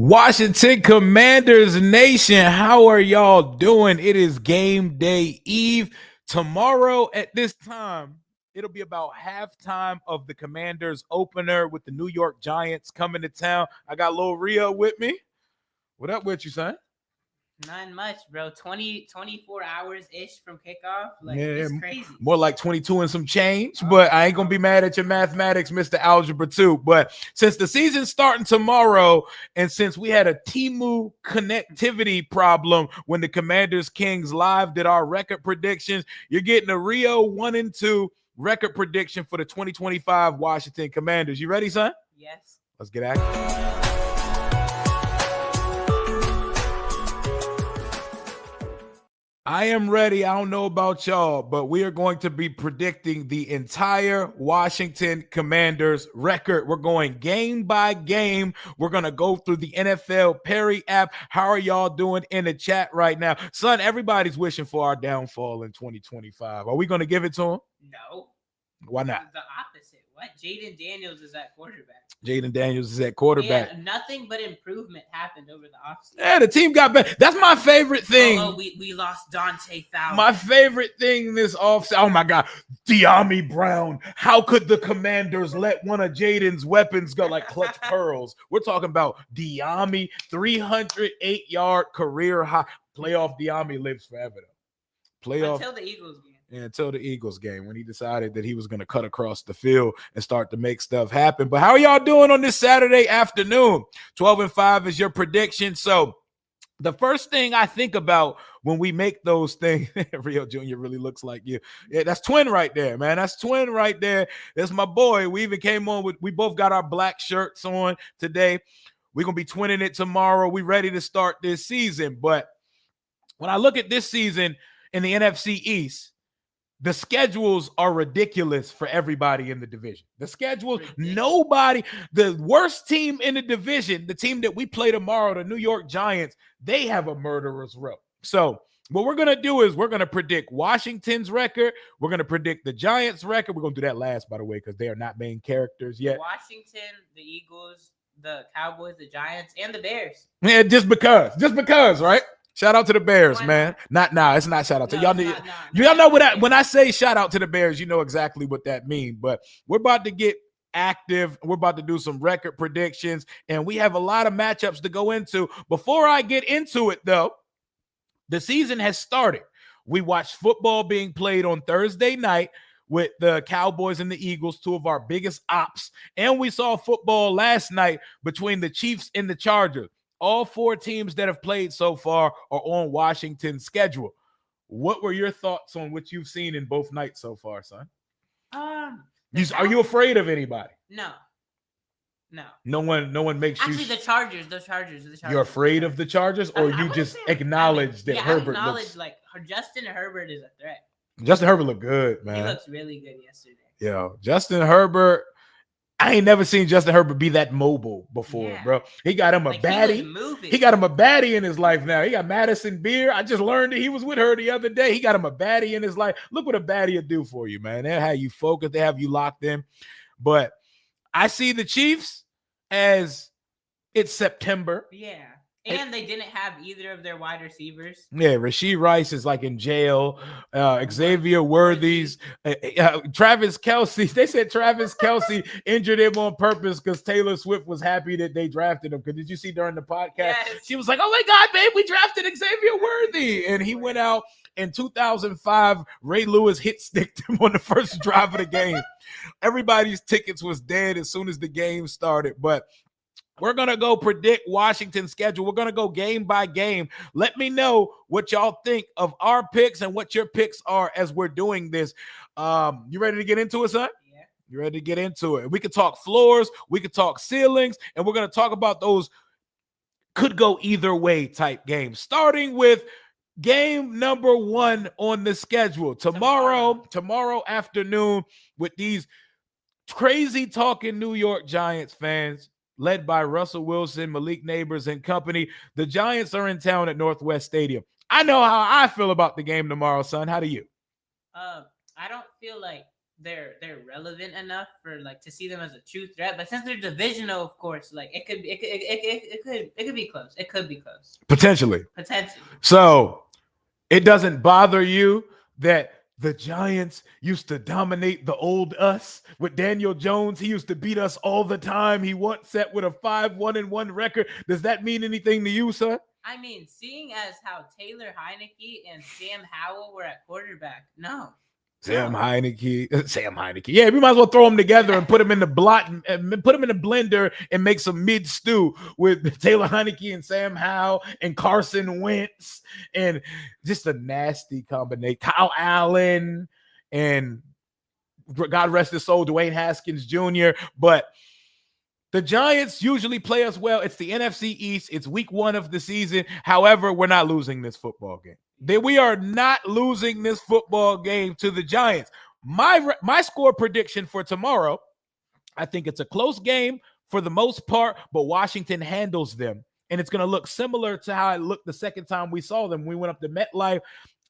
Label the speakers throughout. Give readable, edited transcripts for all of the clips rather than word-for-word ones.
Speaker 1: Washington Commanders Nation, how are y'all doing? It is game day eve. Tomorrow at this time, it'll be about halftime of the Commanders opener with the New York Giants coming to town. I got Lil Rio with me. What up with you, son?
Speaker 2: Not much, bro. 24 hours-ish from kickoff.
Speaker 1: Yeah,
Speaker 2: It's crazy.
Speaker 1: more like 22 and some change, but I ain't going to be mad at your mathematics, Mr. Algebra 2. But since the season's starting tomorrow, and since we had a Temu connectivity problem when the Commanders Kings live did our record predictions, you're getting a Rio 1 and 2 record prediction for the 2025 Washington Commanders. You ready, son?
Speaker 2: Yes.
Speaker 1: Let's get active. I am ready. I don't know about y'all, but we are going to be predicting the entire Washington Commanders record. We're going game by game. We're going to go through the NFL Perry app. How are y'all doing in the chat right now? Son, everybody's wishing for our downfall in 2025. Are we going to give it to them?
Speaker 2: No.
Speaker 1: Why not?
Speaker 2: The opposite. What? Jaden Daniels is at quarterback.
Speaker 1: Jaden Daniels is at quarterback.
Speaker 2: Yeah, nothing but improvement happened over the offseason.
Speaker 1: Yeah, the team got better. That's my favorite thing.
Speaker 2: We lost Dante Fowler.
Speaker 1: My favorite thing this offseason. Oh my God, De'Ami Brown. How could the Commanders let one of Jaden's weapons go like clutch pearls? We're talking about De'Ami, 308-yard career high. Playoff De'Ami lives forever though. Playoff
Speaker 2: until the Eagles game.
Speaker 1: Yeah, until the Eagles game when he decided that he was going to cut across the field and start to make stuff happen. But how are y'all doing on this Saturday afternoon? 12-5 is your prediction. So the first thing I think about when we make those things, Rio Jr. really looks like you. Yeah, that's twin right there, man. That's twin right there. That's my boy. We even came on with, we both got our black shirts on today. We're going to be twinning it tomorrow. We ready to start this season. But when I look at this season in the NFC East, the schedules are ridiculous for everybody in the division. The schedules, nobody, the worst team in the division, the team that we play tomorrow, the New York Giants, they have a murderer's row. So what we're going to do is we're going to predict Washington's record. We're going to predict the Giants' record. We're going to do that last, by the way, because they are not main characters yet.
Speaker 2: Washington, the Eagles, the Cowboys, the Giants, and the Bears.
Speaker 1: Yeah, just because, right? Shout out to the Bears, man. It's not shout out to y'all. Y'all know what when I say shout out to the Bears, you know exactly what that means. But we're about to get active. We're about to do some record predictions, and we have a lot of matchups to go into. Before I get into it, though, the season has started. We watched football being played on Thursday night with the Cowboys and the Eagles, two of our biggest ops, and we saw football last night between the Chiefs and the Chargers. All four teams that have played so far are on Washington's schedule. What were your thoughts on what you've seen in both nights so far, son? Are you afraid of anybody?
Speaker 2: No.
Speaker 1: No one makes you.
Speaker 2: Actually, the Chargers.
Speaker 1: You're afraid of the Chargers, or you just acknowledge that Herbert looks
Speaker 2: like Justin Herbert is a threat.
Speaker 1: Justin Herbert looked good, man.
Speaker 2: He looks really good yesterday.
Speaker 1: Yeah, Justin Herbert. I ain't never seen Justin Herbert be that mobile before, bro. He got him a baddie. He got him a baddie in his life now. He got Madison Beer. I just learned that he was with her the other day. He got him a baddie in his life. Look what a baddie will do for you, man. They'll have you focused. They have you locked in. But I see the Chiefs as it's September.
Speaker 2: Yeah. And they didn't have either of their wide receivers.
Speaker 1: Yeah, Rashee Rice is like in jail. Xavier Worthy's, Travis Kelce. They said Travis Kelce injured him on purpose because Taylor Swift was happy that they drafted him. Because did you see during the podcast?
Speaker 2: Yes.
Speaker 1: She was like, "Oh my God, babe, we drafted Xavier Worthy," and he went out in 2005. Ray Lewis hit sticked him on the first drive of the game. Everybody's tickets was dead as soon as the game started, but. We're going to go predict Washington's schedule. We're going to go game by game. Let me know what y'all think of our picks and what your picks are as we're doing this. You ready to get into it, son?
Speaker 2: Yeah.
Speaker 1: You ready to get into it? We could talk floors. We could talk ceilings. And we're going to talk about those could go either way type games. Starting with game number 1 on the schedule. Tomorrow afternoon with these crazy talking New York Giants fans. Led by Russell Wilson, Malik Neighbors, and company. The Giants are in town at Northwest Stadium. I know how I feel about the game tomorrow, son. How do you?
Speaker 2: I don't feel like they're relevant enough for like to see them as a true threat. But since they're divisional, of course, like it could be close. It could be close.
Speaker 1: Potentially.
Speaker 2: Potentially.
Speaker 1: So it doesn't bother you that the Giants used to dominate the old us with Daniel Jones. He used to beat us all the time. He once set with a 5-1-1 record. Does that mean anything to you, son?
Speaker 2: I mean, seeing as how Taylor Heineke and Sam Howell were at quarterback, no.
Speaker 1: Sam Heineke. Yeah, we might as well throw them together and put them in the put them in the blender and make some mid stew with Taylor Heineke and Sam Howell and Carson Wentz and just a nasty combination. Kyle Allen and God rest his soul, Dwayne Haskins Jr. But the Giants usually play us well. It's the NFC East. It's week 1 of the season. However, we're not losing this football game. We are not losing this football game to the Giants. My score prediction for tomorrow, I think it's a close game for the most part, but Washington handles them. And it's going to look similar to how it looked the second time we saw them. We went up to MetLife.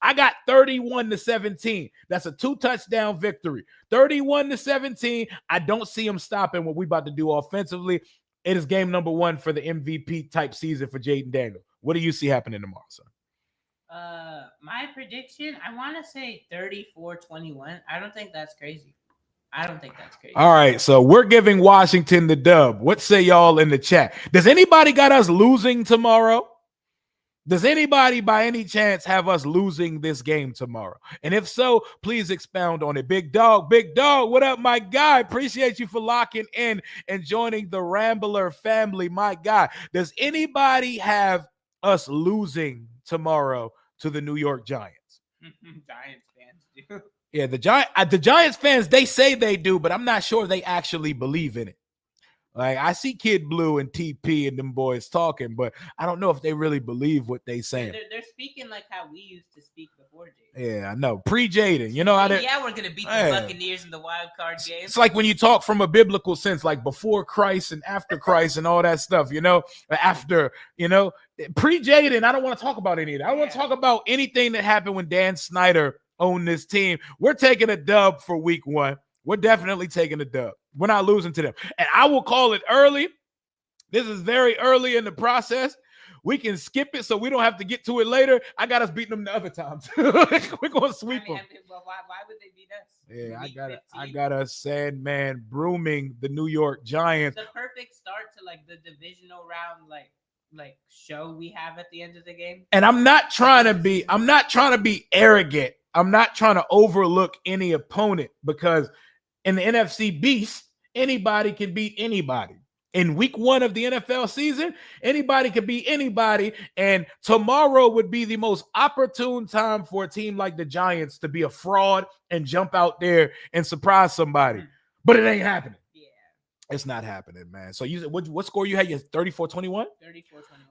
Speaker 1: I got 31-17. That's a 2-touchdown victory. 31-17. I don't see them stopping what we about to do offensively. It is game number 1 for the MVP type season for Jaden Daniels. What do you see happening tomorrow, son?
Speaker 2: My prediction, I want to say 34-21. I don't think that's crazy. All
Speaker 1: right, so we're giving Washington the dub. What say y'all in the chat? Does anybody got us losing tomorrow? Does anybody by any chance have us losing this game tomorrow? And if so, please expound on it. Big dog, what up, my guy? Appreciate you for locking in and joining the Rambler family, my guy. Does anybody have us losing tomorrow to the New York Giants?
Speaker 2: Giants fans do.
Speaker 1: Yeah, the Giants fans, they say they do, but I'm not sure they actually believe in it. Like, I see Kid Blue and TP and them boys talking, but I don't know if they really believe what they saying.
Speaker 2: They're speaking like how we used to speak before Jaden.
Speaker 1: Yeah, I know. Pre-Jaden, you know how they...
Speaker 2: Yeah, we're going to beat the Buccaneers in the wild card game.
Speaker 1: It's like when you talk from a biblical sense, like before Christ and after Christ and all that stuff, you know? After, you know? Pre-Jaden, I don't want to talk about any of that. I don't want to talk about anything that happened when Dan Snyder owned this team. We're taking a dub for week 1. We're definitely taking a dub. We're not losing to them. And I will call it early. This is very early in the process. We can skip it so we don't have to get to it later. I got us beating them the other times. We're going to sweep them.
Speaker 2: Well, why would they beat us?
Speaker 1: Yeah, I got a sad man brooming the New York Giants.
Speaker 2: The perfect start to like the divisional round, like show we have at the end of the game.
Speaker 1: And I'm not trying to be arrogant. I'm not trying to overlook any opponent because in the NFC Beast, anybody can beat anybody. In week 1 of the NFL season, anybody can beat anybody. And tomorrow would be the most opportune time for a team like the Giants to be a fraud and jump out there and surprise somebody. But it ain't happening.
Speaker 2: Yeah.
Speaker 1: It's not happening, man. So you what score you had? You 34-21?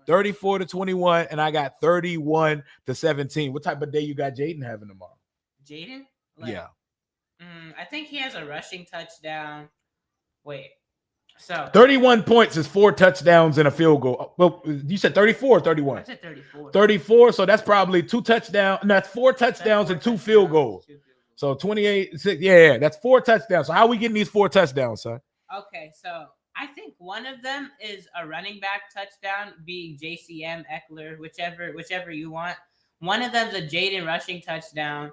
Speaker 2: 34-21.
Speaker 1: 34-21, and I got 31-17. What type of day you got Jaden having tomorrow?
Speaker 2: Jaden?
Speaker 1: Yeah.
Speaker 2: I think he has a rushing touchdown. Wait. So
Speaker 1: 31 points is 4 touchdowns and a field goal. Well, you said 34 or 31?
Speaker 2: I said 34.
Speaker 1: 34, so that's probably 2 touchdowns. No, that's 4 touchdowns and 2 field goals. So 28, 6, yeah, that's 4 touchdowns. So how are we getting these 4 touchdowns, son?
Speaker 2: Okay, so I think one of them is a running back touchdown, being JCM, Eckler, whichever you want. One of them's a Jaden rushing touchdown.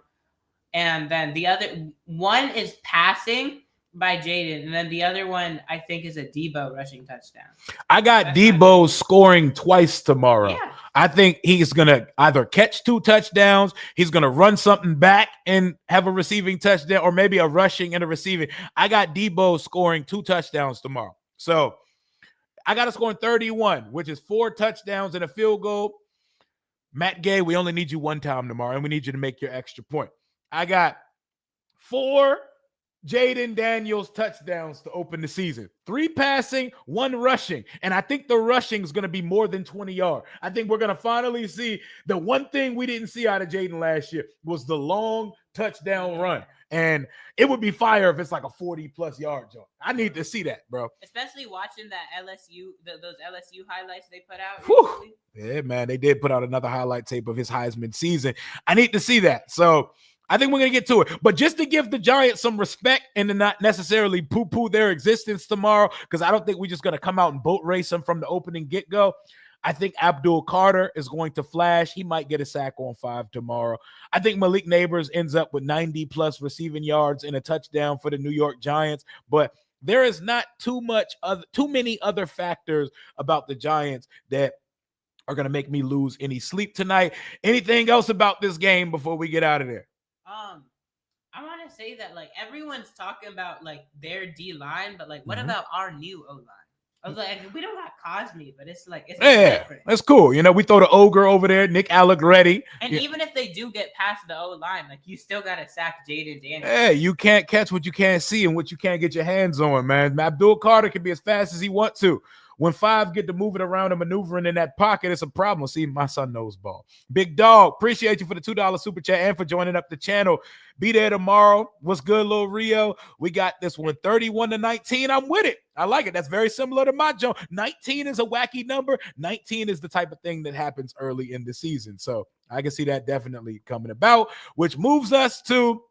Speaker 2: And then the other one is passing by Jaden. And then the other one, I think, is a Debo rushing touchdown.
Speaker 1: I got Debo scoring twice tomorrow.
Speaker 2: Yeah.
Speaker 1: I think he's going to either catch 2 touchdowns, he's going to run something back and have a receiving touchdown, or maybe a rushing and a receiving. I got Debo scoring 2 touchdowns tomorrow. So I got to score 31, which is 4 touchdowns and a field goal. Matt Gay, we only need you 1 time tomorrow, and we need you to make your extra point. I got 4 Jaden Daniels touchdowns to open the season. 3 passing, 1 rushing. And I think the rushing is going to be more than 20 yards. I think we're going to finally see the one thing we didn't see out of Jaden last year was the long touchdown run. And it would be fire if it's like a 40-plus yard jump. I need to see that, bro.
Speaker 2: Especially watching that LSU, those LSU highlights they put out.
Speaker 1: Yeah, man, they did put out another highlight tape of his Heisman season. I need to see that. So I think we're going to get to it. But just to give the Giants some respect and to not necessarily poo-poo their existence tomorrow, because I don't think we're just going to come out and boat race them from the opening get-go. I think Abdul Carter is going to flash. He might get a sack on 5 tomorrow. I think Malik Neighbors ends up with 90-plus receiving yards and a touchdown for the New York Giants. But there is not too many other factors about the Giants that are going to make me lose any sleep tonight. Anything else about this game before we get out of there?
Speaker 2: I want to say that like everyone's talking about like their D line, but like what about our new O line? I was like, we don't have Cosme, but it's different.
Speaker 1: That's cool. You know, we throw the ogre over there, Nick Allegretti.
Speaker 2: And even if they do get past the O line, like you still gotta sack Jaden Daniels.
Speaker 1: Hey, you can't catch what you can't see and what you can't get your hands on, man. Abdul Carter can be as fast as he wants to. When 5 get to moving around and maneuvering in that pocket, it's a problem. See, my son knows ball. Big dog, appreciate you for the $2 super chat and for joining up the channel. Be there tomorrow. What's good, Lil Rio? We got this one 31-19. I'm with it. I like it. That's very similar to my joke. 19 is a wacky number. 19 is the type of thing that happens early in the season. So I can see that definitely coming about, which moves us to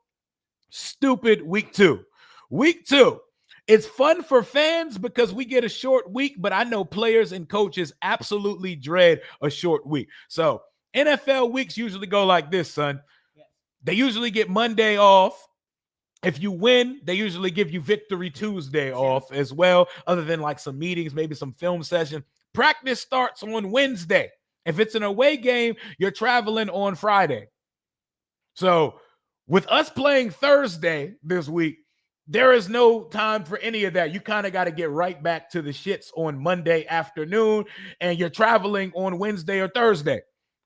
Speaker 1: stupid week 2. Week 2. It's fun for fans because we get a short week, but I know players and coaches absolutely dread a short week. So NFL weeks usually go like this, son. They usually get Monday off. If you win, they usually give you Victory Tuesday off as well, other than like some meetings, maybe some film session. Practice starts on Wednesday. If it's an away game, you're traveling on Friday. So with us playing Thursday this week, there is no time for any of that. You kind of got to get right back to the shits on Monday afternoon, and you're traveling on Wednesday or Thursday.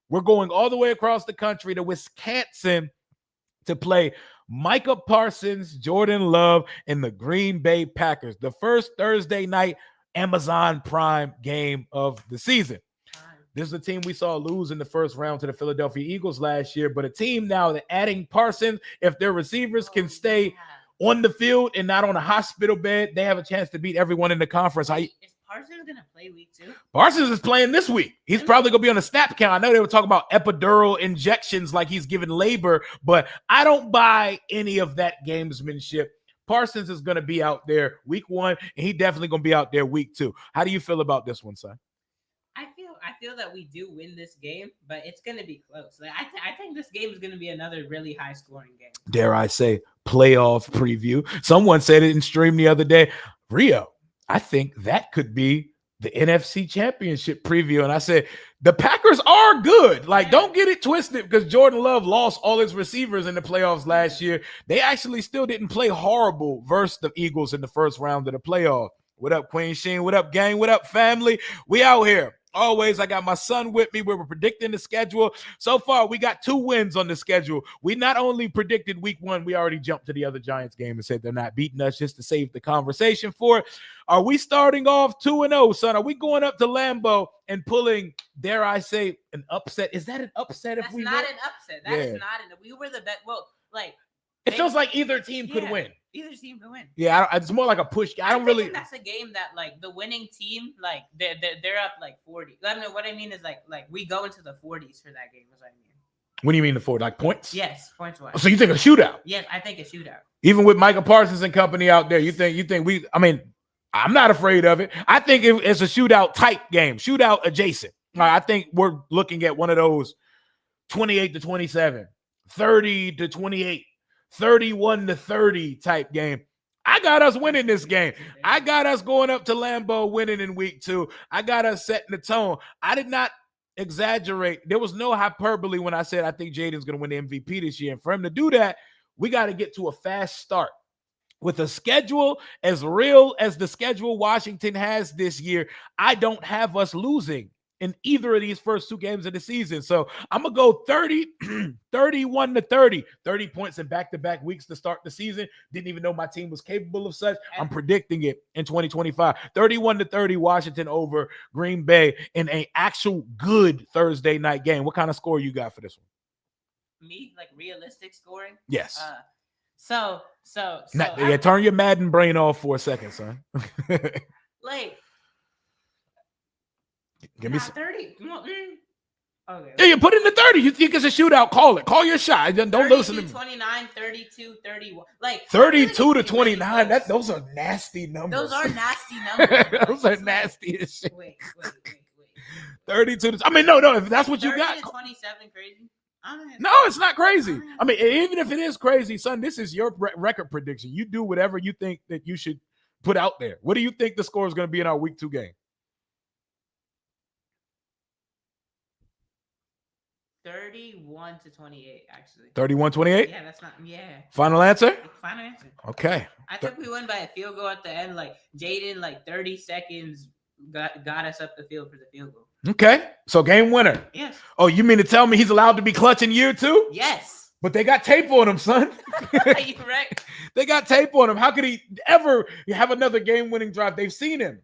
Speaker 1: We're going all the way across the country to Wisconsin to play Micah Parsons, Jordan Love, and the Green Bay Packers. The first Thursday night Amazon Prime game of the season. This is a team we saw lose in the first round to the Philadelphia Eagles last year, but a team now that adding Parsons, if their receivers can stay on the field and not on a hospital bed, they have a chance to beat everyone in the conference.
Speaker 2: Is Parsons going to play week 2?
Speaker 1: Parsons is playing this week. He's probably going to be on a snap count. I know they were talking about epidural injections like he's giving labor, but I don't buy any of that gamesmanship. Parsons is going to be out there week 1, and he definitely going to be out there week 2. How do you feel about this one, son?
Speaker 2: I feel that we do win this game, but it's going to be close. Like, I think this game is going to be another really high-scoring game.
Speaker 1: Dare I say, playoff preview. Someone said it in stream the other day. Rio, I think that could be the NFC Championship preview. And I said, the Packers are good. Like, don't get it twisted because Jordan Love lost all his receivers in the playoffs last year. They actually still didn't play horrible versus the Eagles in the first round of the playoff. What up, Queen Sheen? What up, gang? What up, family? We out here. Always, I got my son with me. We're predicting the schedule. So far, we got 2 wins on the schedule. We not only predicted week 1, we already jumped to the other Giants game and said they're not beating us just to save the conversation for it. Are we starting off 2-0, son? Are we going up to Lambeau and pulling, dare I say, an upset? Is that an upset?
Speaker 2: That's not an upset. That is not an. We were the best. Well, like
Speaker 1: it feels like either team could win.
Speaker 2: Either team can win.
Speaker 1: Yeah, it's more like a push. I think
Speaker 2: that's a game that like the winning team, like they're up like 40. I mean, what I mean is like we go into the 40s for that game. Is what I mean.
Speaker 1: What do you mean the 40? Like points?
Speaker 2: Yes, points wise.
Speaker 1: So you think a shootout?
Speaker 2: Yes, I think a shootout.
Speaker 1: Even with Micah Parsons and company out there, you think we? I mean, I'm not afraid of it. I think it's a shootout type game, shootout adjacent. I think we're looking at one of those 28-27, 30-28. 31-30 type game. I got us winning this game. I got us going up to Lambeau winning in week 2. I got us setting the tone. I did not exaggerate. There was no hyperbole when I said I think Jaden's going to win the MVP this year. And for him to do that, we got to get to a fast start. With a schedule as real as the schedule Washington has this year, I don't have us losing in either of these first 2 games of the season. So I'm going to go 31-30, 30 points in back-to-back weeks to start the season. Didn't even know my team was capable of such. I'm predicting it in 2025. 31-30 Washington over Green Bay in an actual good Thursday night game. What kind of score you got for this one?
Speaker 2: Me, like realistic scoring?
Speaker 1: Yes.
Speaker 2: Turn
Speaker 1: your Madden brain off for a second, son.
Speaker 2: Like,
Speaker 1: give me
Speaker 2: 30. Okay.
Speaker 1: Yeah, you put in the 30. You think it's a shootout, call it. Call your shot. Don't listen to me.
Speaker 2: 29, 32, 31. Like
Speaker 1: 32 to 29. Those are nasty numbers.
Speaker 2: Those are nasty numbers.
Speaker 1: Those are nasty as shit.
Speaker 2: Wait.
Speaker 1: 32 to, I mean, no, if that's what you got.
Speaker 2: 30 to 27 crazy?
Speaker 1: No, it's not crazy. I mean, even if it is crazy, son, this is your record prediction. You do whatever you think that you should put out there. What do you think the score is going to be in our week 2 game?
Speaker 2: 31 to 28, actually.
Speaker 1: 31-28?
Speaker 2: Yeah, that's not. Yeah.
Speaker 1: Final answer?
Speaker 2: Final answer.
Speaker 1: Okay.
Speaker 2: I think we win by a field goal at the end. Like Jaden, like 30 seconds got us up the field for the field goal.
Speaker 1: Okay. So game winner.
Speaker 2: Yes.
Speaker 1: Oh, you mean to tell me he's allowed to be clutch in year 2?
Speaker 2: Yes.
Speaker 1: But they got tape on him, son.
Speaker 2: You right.
Speaker 1: They got tape on him. How could he ever have another game-winning drive? They've seen him.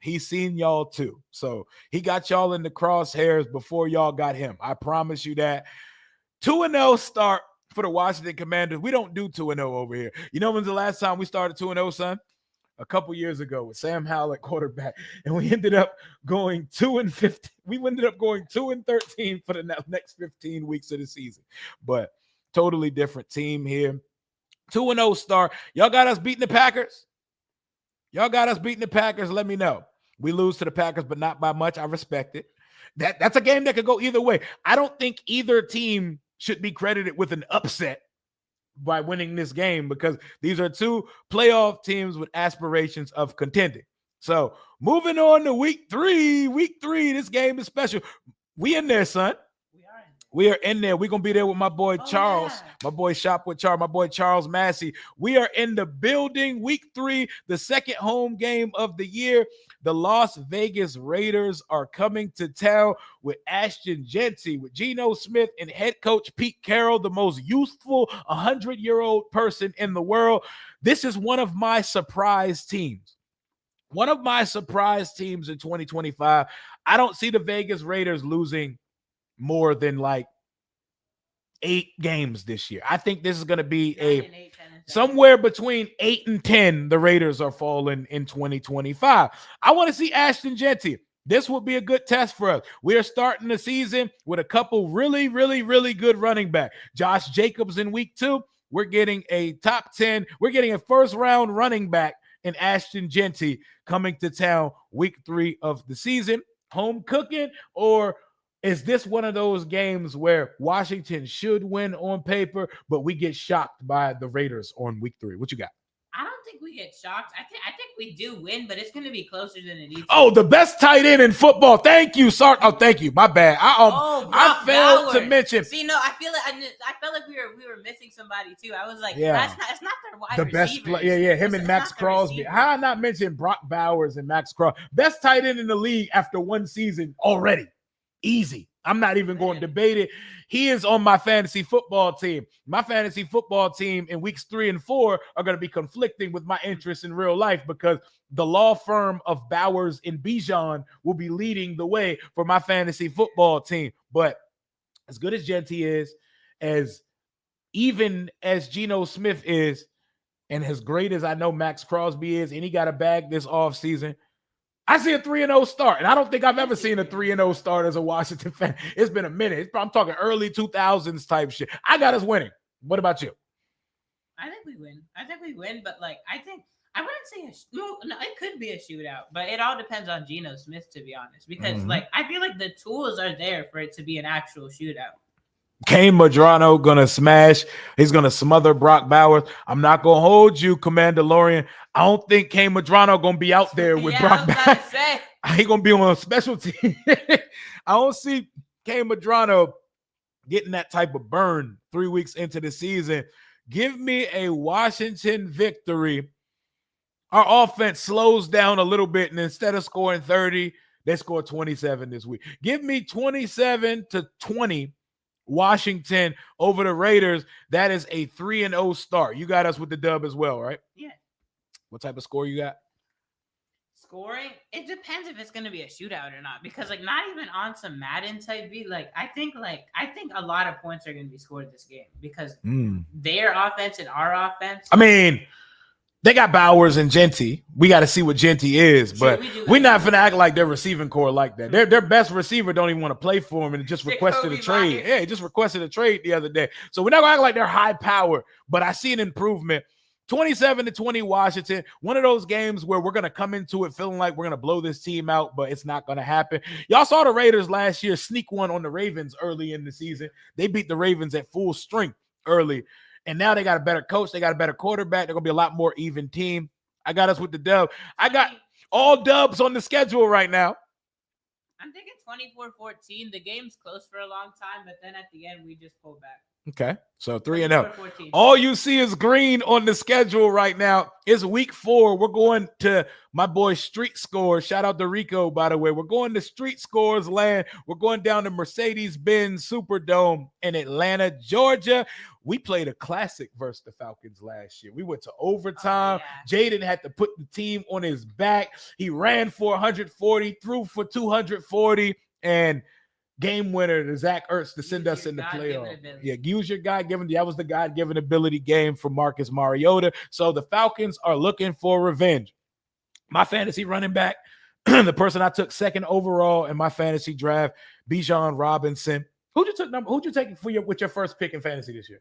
Speaker 1: He's seen y'all too. So he got y'all in the crosshairs before y'all got him. I promise you that. 2-0 start for the Washington Commanders. We don't do 2-0 over here. You know when's the last time we started 2-0, son? A couple years ago with Sam Howell at quarterback. And we ended up going 2-15. We ended up going 2-13 for the next 15 weeks of the season. But totally different team here. 2-0 start. Y'all got us beating the Packers? Y'all got us beating the Packers? Let me know. We lose to the Packers, but not by much. I respect it. That's a game that could go either way. I don't think either team should be credited with an upset by winning this game because these are 2 playoff teams with aspirations of contending. So moving on to week 3. Week 3, this game is special. We in there, son. We are in there. We're going to be there with my boy Charles, my boy Shop with Charles, my boy Charles Massey. We are in the building. Week 3, the second home game of the year. The Las Vegas Raiders are coming to town with Ashton Jeanty, with Geno Smith and head coach Pete Carroll, the most youthful 100-year-old person in the world. This is one of my surprise teams. One of my surprise teams in 2025. I don't see the Vegas Raiders losing more than like 8 games this year. I think this is going to be somewhere between 8 and 10. The Raiders are falling in 2025. I want to see Ashton Jeanty. This will be a good test for us. We are starting the season with a couple really, really, really good running back. Josh Jacobs in week 2. We're getting a top 10. We're getting a first-round running back in Ashton Jeanty coming to town week 3 of the season. Home cooking, or is this one of those games where Washington should win on paper, but we get shocked by the Raiders on week 3? What you got?
Speaker 2: I don't think we get shocked. I think we do win, but it's going to be closer than it needs to.
Speaker 1: Oh, the best tight end in football. Thank you, Sark. Oh, thank you. My bad. I failed to mention.
Speaker 2: See, no, I felt like we were missing somebody too. I was like, yeah, it's not their wide receivers.
Speaker 1: Best player. Him and Max Crosby. How I not mention Brock Bowers and Max Crosby? Best tight end in the league after one season already. Easy. I'm not even going to debate it. He is on my fantasy football team. My fantasy football team in weeks 3 and 4 are going to be conflicting with my interests in real life because the law firm of Bowers and Bijan will be leading the way for my fantasy football team. But as good as Jeanty is, as even as Geno Smith is, and as great as I know Max Crosby is, and he got a bag this offseason, I see a 3-0 start, and I don't think I've ever seen a 3-0 start as a Washington fan. It's been a minute. I'm talking early 2000s type shit. I got us winning. What about you?
Speaker 2: I think we win, but like I wouldn't say no. It could be a shootout, but it all depends on Geno Smith, to be honest, because like I feel like the tools are there for it to be an actual shootout.
Speaker 1: Kane Madrano gonna smash. He's gonna smother Brock Bowers. I'm not gonna hold you, Commander Lorian. I don't think Kane Madrano gonna be out there with Brock Bowers. He gonna be on a special team. I don't see Kane Madrano getting that type of burn 3 weeks into the season. Give me a Washington victory. Our offense slows down a little bit, and instead of scoring 30, they score 27 this week. Give me 27-20. Washington over the Raiders. That is a 3-0 start. You got us with the dub as well, right?
Speaker 2: Yeah.
Speaker 1: What type of score you got?
Speaker 2: Scoring? It depends if it's going to be a shootout or not, because like not even on some Madden type beat. I think a lot of points are going to be scored this game because their offense and our offense.
Speaker 1: I mean, They got Bowers and Genty. We got to see what Genty is, but we're not finna act like their receiving core like that. Their best receiver don't even want to play for him and just requested a trade. Yeah, he just requested a trade the other day. So we're not gonna act like they're high power, but I see an improvement. 27-20 Washington. One of those games where we're gonna come into it feeling like we're gonna blow this team out, but it's not gonna happen. Y'all saw the Raiders last year sneak one on the Ravens early in the season. They beat the Ravens at full strength early. And now they got a better coach. They got a better quarterback. They're going to be a lot more even team. I got us with the dub. I got all dubs on the schedule right now.
Speaker 2: I'm thinking 24-14. The game's close for a long time, but then at the end, we just pull back.
Speaker 1: Okay, so 3-0. All you see is green on the schedule right now. It's week 4. We're going to my boy Street Scores. Shout out to Rico, by the way. We're going to Street Scores land. We're going down to Mercedes-Benz Superdome in Atlanta, Georgia. We played a classic versus the Falcons last year. We went to overtime. Jaden had to put the team on his back. He ran for 140, threw for 240, and game winner to Zach Ertz to send us in the playoff. Yeah, use your God-given. That was the God-given ability game for Marcus Mariota. So the Falcons are looking for revenge. My fantasy running back, the person I took second overall in my fantasy draft, Bijan Robinson. Who'd you take for with your first pick in fantasy this year?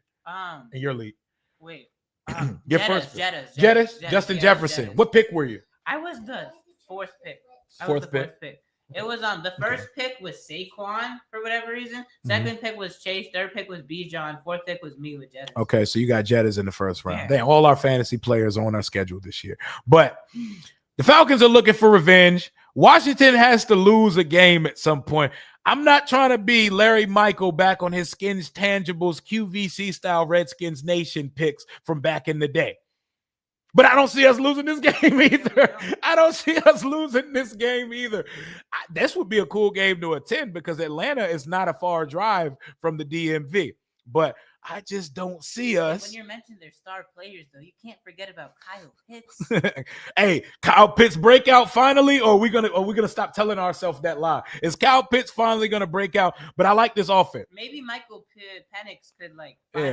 Speaker 1: In your league.
Speaker 2: Wait.
Speaker 1: Your first Jettis, Justin Jefferson. What pick were you?
Speaker 2: I was the fourth pick.
Speaker 1: Fourth pick.
Speaker 2: It was the first pick was Saquon for whatever reason. Second pick was Chase. Third pick was Bijan. Fourth pick was me with Jettis.
Speaker 1: Okay, so you got Jettis in the first round. Yeah. All our fantasy players on our schedule this year. But the Falcons are looking for revenge. Washington has to lose a game at some point. I'm not trying to be Larry Michael back on his Skins Tangibles QVC style Redskins Nation picks from back in the day. But I don't see us losing this game either. I don't see us losing this game either. This would be a cool game to attend because Atlanta is not a far drive from the DMV. But I just don't see us.
Speaker 2: When you're mentioning their star players, though, you can't forget about Kyle Pitts.
Speaker 1: Hey, Kyle Pitts breakout finally, or are we gonna stop telling ourselves that lie? Is Kyle Pitts finally gonna break out? But I like this offense.
Speaker 2: Maybe Michael Penix could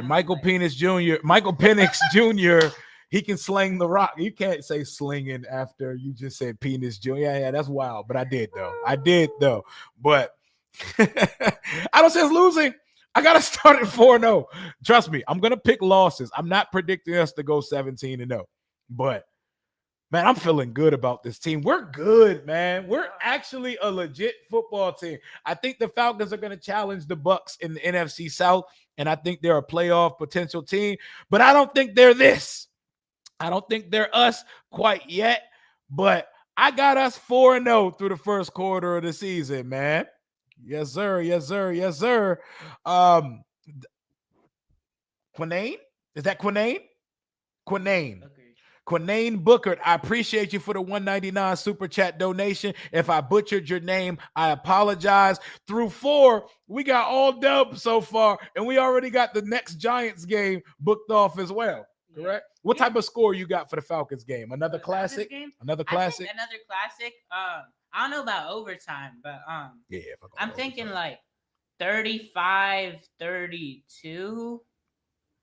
Speaker 1: Michael Penix Jr. Michael Penix Jr. He can sling the rock. You can't say slinging after you just said penis Jr. Yeah, that's wild. But I did though. But I don't see us losing. I got to start at 4-0. Trust me, I'm going to pick losses. I'm not predicting us to go 17-0. But, man, I'm feeling good about this team. We're good, man. We're actually a legit football team. I think the Falcons are going to challenge the Bucs in the NFC South, and I think they're a playoff potential team. But I don't think they're this. I don't think they're us quite yet. But I got us 4-0 through the first quarter of the season, man. Yes, sir. Yes, sir. Yes, sir. Quinane? Is that Quinane? Quinane. Okay. Quinane Bookert, I appreciate you for the $1.99 super chat donation. If I butchered your name, I apologize. Through 4, we got all dubs so far, and we already got the next Giants game booked off as well. Correct? What type of score you got for the Falcons game? Another classic? Another classic?
Speaker 2: Another classic. I don't know about overtime, but I'm thinking like 35-32.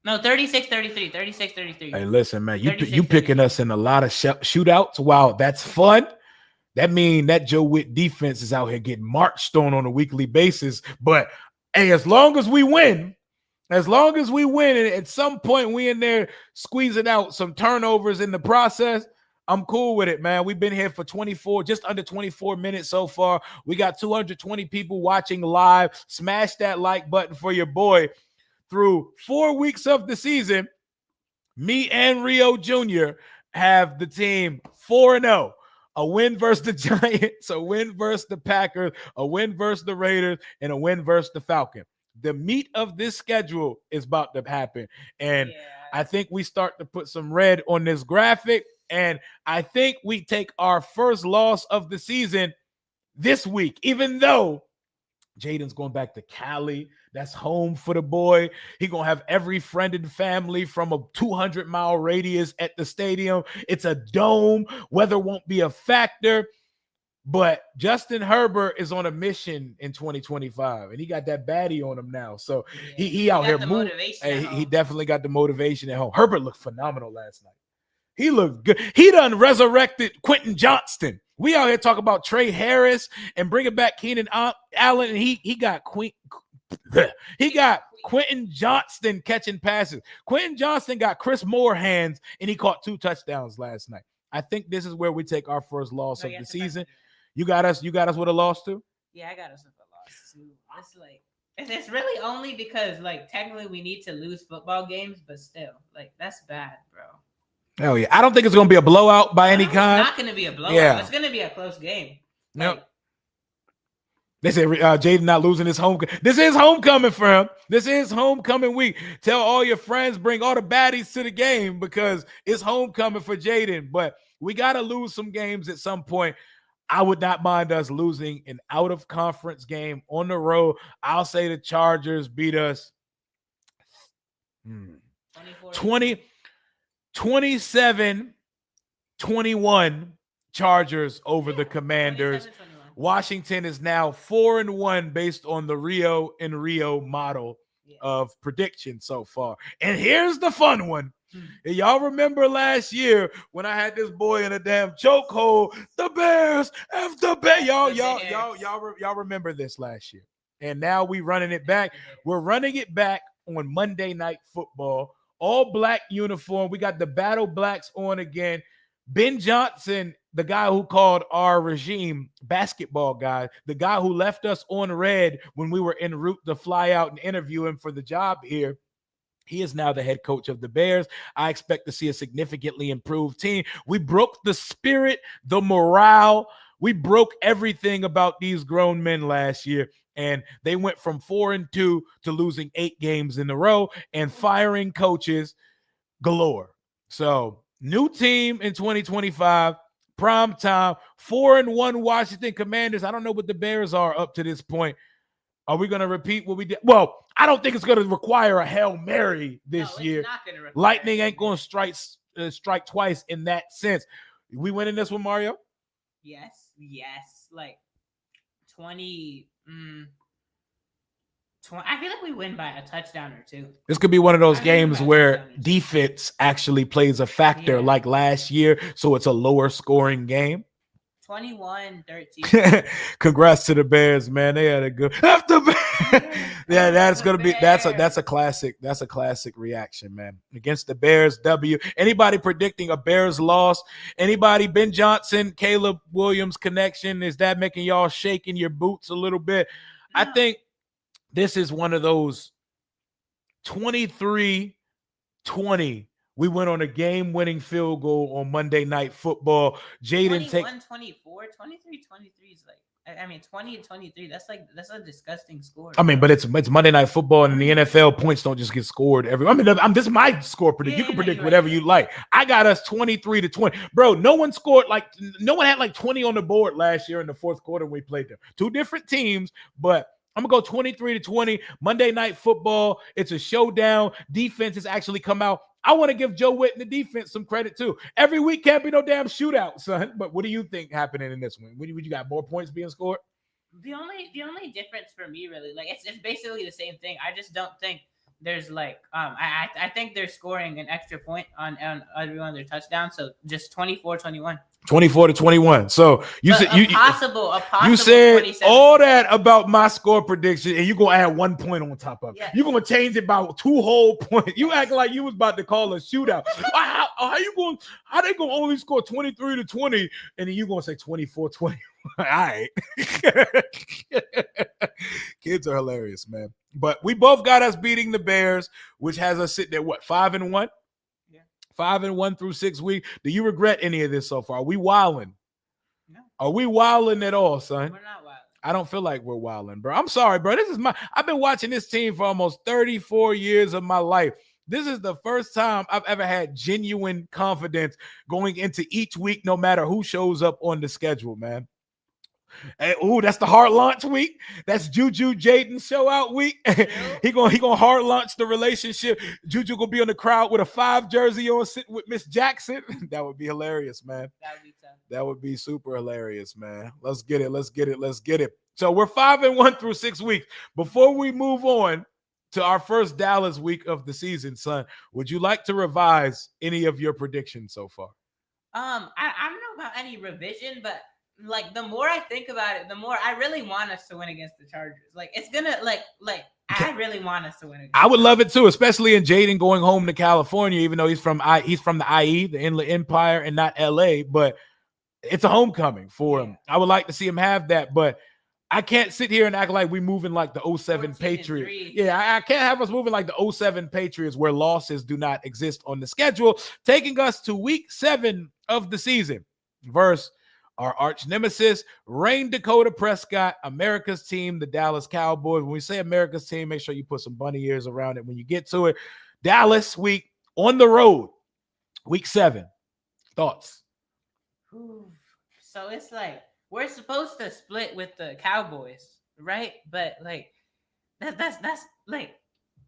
Speaker 2: No, 36-33. 36-33.
Speaker 1: Hey, listen, man, you picking us in a lot of shootouts. Wow, that's fun. That means that Joe Witt defense is out here getting marched on a weekly basis. But hey, as long as we win, and at some point we in there squeezing out some turnovers in the process, I'm cool with it, man. We've been here for just under 24 minutes so far. We got 220 people watching live. Smash that like button for your boy. Through 4 weeks of the season, me and Rio Jr. have the team 4-0. A win versus the Giants, a win versus the Packers, a win versus the Raiders, and a win versus the Falcons. The meat of this schedule is about to happen. And I think we start to put some red on this graphic. And I think we take our first loss of the season this week, even though Jaden's going back to Cali. That's home for the boy. He's going to have every friend and family from a 200-mile radius at the stadium. It's a dome. Weather won't be a factor. But Justin Herbert is on a mission in 2025, and he got that baddie on him now. So he out here moving. Hey, he definitely got the motivation at home. Herbert looked phenomenal last night. He looked good. He done resurrected Quentin Johnston. We out here talking about Trey Harris and bringing back Keenan Allen, and he got Quentin Johnston catching passes. Quentin Johnston got Chris Moore hands, and he caught 2 touchdowns last night. I think this is where we take our first loss of the season. You got us with a loss too?
Speaker 2: Yeah, I got us with a loss too. It's like it's really only because like technically we need to lose football games, but still, like that's bad, bro.
Speaker 1: Hell yeah. I don't think it's gonna be a blowout by any kind.
Speaker 2: It's not gonna be a blowout.
Speaker 1: Yeah.
Speaker 2: It's gonna be a close game.
Speaker 1: Yep. They say Jaden not losing his home. This is homecoming for him. This is homecoming week. Tell all your friends, bring all the baddies to the game because it's homecoming for Jaden. But we got to lose some games at some point. I would not mind us losing an out-of-conference game on the road. I'll say the Chargers beat us 27-21 Chargers over the Commanders. Washington is now 4-1 based on the Rio and Rio model of prediction so far. And here's the fun one. Y'all remember last year when I had this boy in a damn chokehold? The Bears have the Bears. Y'all remember this last year. And now we running it back. We're running it back on Monday Night Football. All black uniform. We got the Battle Blacks on again. Ben Johnson, the guy who called our regime basketball guy, the guy who left us on red when we were en route to fly out and interview him for the job here. He is now the head coach of the Bears. I expect to see a significantly improved team. We broke the spirit, the morale. We broke everything about these grown men last year. And they went from 4-2 to losing 8 games in a row and firing coaches galore. So new team in 2025, prime time, 4-1 Washington Commanders. I don't know what the Bears are up to this point. Are we going to repeat what we did? Well, I don't think it's going to require a Hail Mary this year. Lightning ain't going to strike twice in that sense. We winning this one, Mario?
Speaker 2: Yes. Like 20. I feel like we win by a touchdown or 2.
Speaker 1: This could be one of those games where defense actually plays a factor like last year, so it's a lower scoring game.
Speaker 2: 21-13.
Speaker 1: Congrats to the Bears, man. They had a good yeah, that's gonna be that's a classic. That's a classic reaction, man. Against the Bears, W. Anybody predicting a Bears loss? Anybody? Ben Johnson, Caleb Williams connection? Is that making y'all shake in your boots a little bit? No. I think this is one of those 23-20. We went on a game-winning field goal on Monday Night Football. Jaden
Speaker 2: 21-24, 23-23 is like, I mean, 20-23. That's a disgusting score.
Speaker 1: I mean, but it's Monday Night Football, and in the NFL, points don't just get scored every. I mean, this is my score prediction. You can predict whatever you like. I got us 23-20, bro. No one had like 20 on the board last year in the fourth quarter when we played them. 2 different teams, but I'm going to go 23-20. Monday Night Football. It's a showdown. Defenses actually come out. I want to give Joe Witt and the defense some credit, too. Every week can't be no damn shootout, son. But what do you think happening in this one? Would you got more points being scored?
Speaker 2: The only difference for me, really, like it's basically the same thing. I just don't think there's like I think they're scoring an extra point on every one of their touchdowns. So just 24-21.
Speaker 1: 24-21. So you said you said all that about my score prediction, and you're gonna add 1 point on top of it. Yes. You're gonna change it by 2 whole points. You act like you was about to call a shootout. How they gonna only score 23-20, and then you gonna say 24-20? All right. Kids are hilarious, man. But we both got us beating the Bears, which has us sitting at what, 5-1? 5-1 through 6 weeks. Do you regret any of this so far? Are we wilding? No. Are we wilding at all, son?
Speaker 2: We're not wilding.
Speaker 1: I don't feel like we're wilding, bro. I'm sorry, bro. I've been watching this team for almost 34 years of my life. This is the first time I've ever had genuine confidence going into each week, no matter who shows up on the schedule, man. Hey, that's the hard launch week. That's Juju Jaden show out week. he gonna hard launch the relationship. Juju gonna be on the crowd with a 5 jersey on, sitting with Miss Jackson. That would be hilarious, man.
Speaker 2: That would be tough.
Speaker 1: That would be super hilarious, man. Let's get it. So we're 5-1 through 6 weeks. Before we move on, to our first Dallas week of the season, son. Would you like to revise any of your predictions so far?
Speaker 2: I don't know about any revision, but like the more I think about it, the more I really want us to win against the Chargers. Like it's gonna I really want us to win.
Speaker 1: I would love it too, especially in Jaden going home to California, even though he's from the IE, the Inland Empire, and not LA. But it's a homecoming for him. I would like to see him have that, but I can't sit here and act like we're moving like the 07 Patriots. Yeah, I can't have us moving like the 07 Patriots where losses do not exist on the schedule, taking us to week 7 of the season versus our arch nemesis, Rain Dakota Prescott, America's team, the Dallas Cowboys. When we say America's team, make sure you put some bunny ears around it when you get to it. Dallas week on the road, week 7. Thoughts?
Speaker 2: So it's like we're supposed to split with the Cowboys, right? But like that's like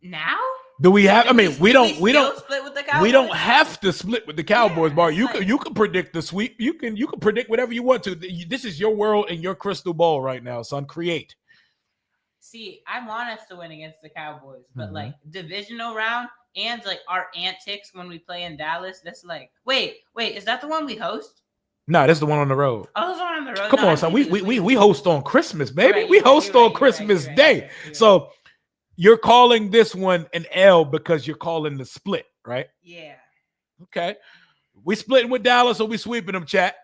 Speaker 2: now.
Speaker 1: Do we have? I mean, we don't
Speaker 2: split with the Cowboys?
Speaker 1: We don't have to split with the Cowboys, Bar. You can predict the sweep. You can predict whatever you want to. This is your world and your crystal ball right now, son. Create.
Speaker 2: See, I want us to win against the Cowboys, but like divisional round and like our antics when we play in Dallas. That's like, wait, is that the one we host?
Speaker 1: No, that's the one on the road.
Speaker 2: Oh, that's the one on the road.
Speaker 1: Come on, son. We host on Christmas, baby. We host on Christmas Day. So you're calling this one an L because you're calling the split, right?
Speaker 2: Yeah.
Speaker 1: Okay. We splitting with Dallas or we sweeping them, chat?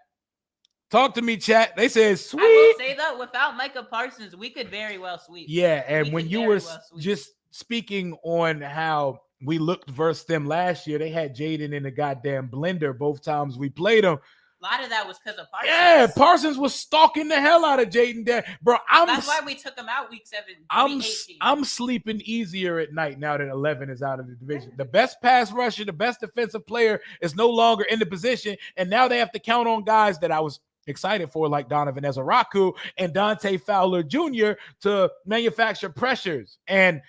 Speaker 1: Talk to me, chat. They said sweep.
Speaker 2: I will say that without Micah Parsons, we could very well sweep.
Speaker 1: Yeah, and when you were just speaking on how we looked versus them last year, they had Jaden in the goddamn blender both times we played them.
Speaker 2: A lot of that was because of Parsons.
Speaker 1: Yeah, Parsons was stalking the hell out of Jaden Daniels. Bro,
Speaker 2: that's why we took him out week 7.
Speaker 1: I'm sleeping easier at night now that 11 is out of the division. The best pass rusher, the best defensive player is no longer in the position, and now they have to count on guys that I was excited for, like Donovan Ezaraku and Dante Fowler Jr. to manufacture pressures. And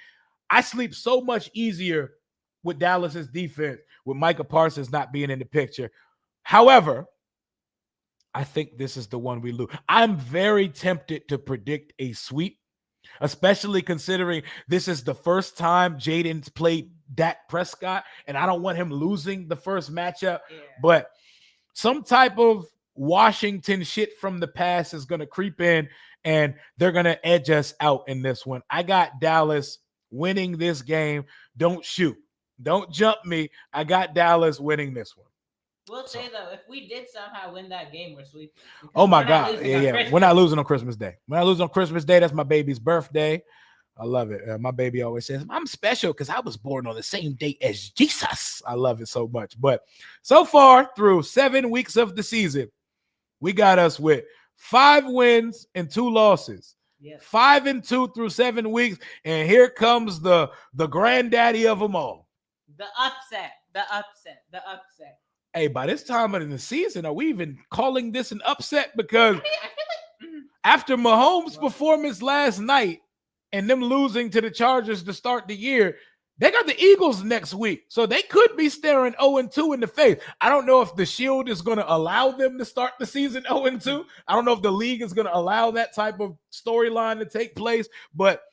Speaker 1: I sleep so much easier with Dallas's defense with Micah Parsons not being in the picture. However, I think this is the one we lose. I'm very tempted to predict a sweep, especially considering this is the first time Jaden's played Dak Prescott, and I don't want him losing the first matchup. Yeah. But some type of Washington shit from the past is going to creep in, and they're going to edge us out in this one. I got Dallas winning this game. Don't shoot. Don't jump me. I got Dallas winning this one.
Speaker 2: We'll say, though, if we did somehow win that game, we're sweeping.
Speaker 1: Oh, my God. Yeah. We're not losing on Christmas Day. We're not losing on Christmas Day. That's my baby's birthday. I love it. My baby always says, I'm special because I was born on the same date as Jesus. I love it so much. But so far, through 7 weeks of the season, we got us with 5 wins and 2 losses. Yes. 5-2 through 7 weeks. And here comes the granddaddy of them all.
Speaker 2: The upset.
Speaker 1: Hey, by this time of the season, are we even calling this an upset? Because I feel like after Mahomes' performance last night and them losing to the Chargers to start the year, they got the Eagles next week. So they could be staring 0-2 in the face. I don't know if the Shield is going to allow them to start the season 0-2. I don't know if the league is going to allow that type of storyline to take place, but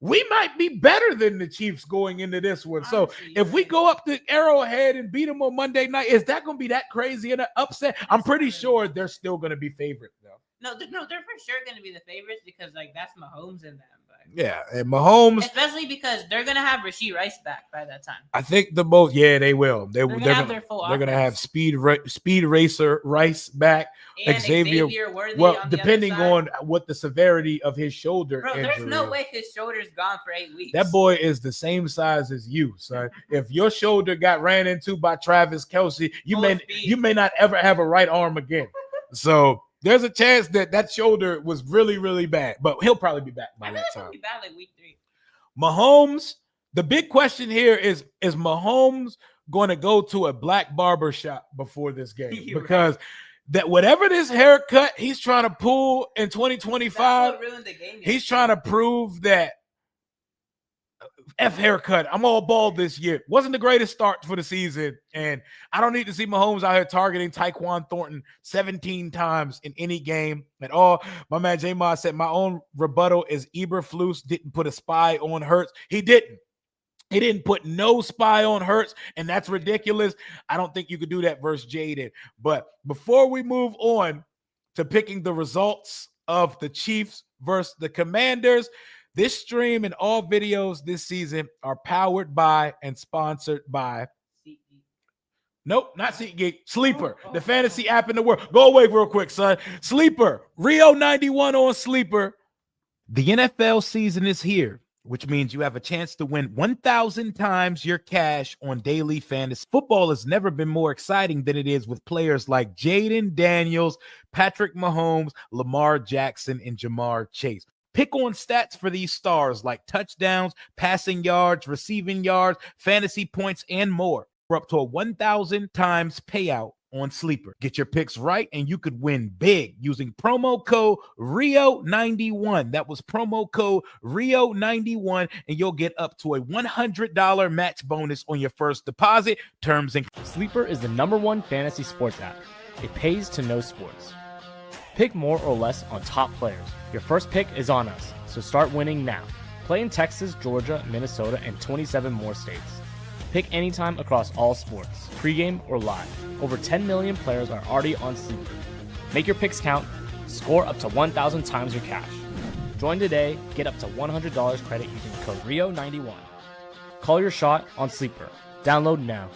Speaker 1: we might be better than the Chiefs going into this one. So if we go up to Arrowhead and beat them on Monday night, is that going to be that crazy and an upset? I'm pretty sure they're still going to be favorites, though.
Speaker 2: No, they're for sure going to be the favorites because, like, that's Mahomes in them.
Speaker 1: Yeah, and Mahomes,
Speaker 2: especially because they're gonna have Rashee Rice back by that time.
Speaker 1: I think the most, yeah, they will. They're gonna
Speaker 2: have their full.
Speaker 1: They're gonna have speed racer Rice back.
Speaker 2: And Xavier Worthy.
Speaker 1: Well, depending on what the severity of his shoulder.
Speaker 2: Bro, there's no way his shoulder's gone for 8 weeks.
Speaker 1: That boy is the same size as you, son. If your shoulder got ran into by Travis Kelce, you may not ever have a right arm again. So. There's a chance that shoulder was really, really bad, but he'll probably be back by that time.
Speaker 2: He'll be back like week 3.
Speaker 1: Mahomes, the big question here is Mahomes going to go to a black barber shop before this game? Because that whatever this haircut he's trying to pull in 2025,
Speaker 2: ruined the game
Speaker 1: he's trying to prove that F haircut. I'm all bald this year. Wasn't the greatest start for the season. And I don't need to see Mahomes out here targeting Tyquan Thornton 17 times in any game at all. My man J-Ma said my own rebuttal is Eberflus didn't put a spy on Hurts. He didn't. He didn't put no spy on Hurts, and that's ridiculous. I don't think you could do that versus Jaden. But before we move on to picking the results of the Chiefs versus the Commanders, this stream and all videos this season are powered by and sponsored by Nope, not SeatGeek. Sleeper, the fantasy app in the world. Go away real quick, son. Sleeper, Rio 91 on Sleeper. The NFL season is here, which means you have a chance to win 1,000 times your cash on daily fantasy. Football has never been more exciting than it is with players like Jaden Daniels, Patrick Mahomes, Lamar Jackson, and Jamar Chase. Pick on stats for these stars like touchdowns, passing yards, receiving yards, fantasy points, and more. We're up to a 1,000 times payout on Sleeper. Get your picks right and you could win big using promo code RIO91. That was promo code RIO91 and you'll get up to a $100 match bonus on your first deposit. Terms and
Speaker 3: Sleeper is the #1 fantasy sports app. It pays to know sports. Pick more or less on top players. Your first pick is on us, so start winning now. Play in Texas, Georgia, Minnesota, and 27 more states. Pick anytime across all sports, pregame or live. Over 10 million players are already on Sleeper. Make your picks count. Score up to 1,000 times your cash. Join today. Get up to $100 credit using code RIO91. Call your shot on Sleeper. Download now.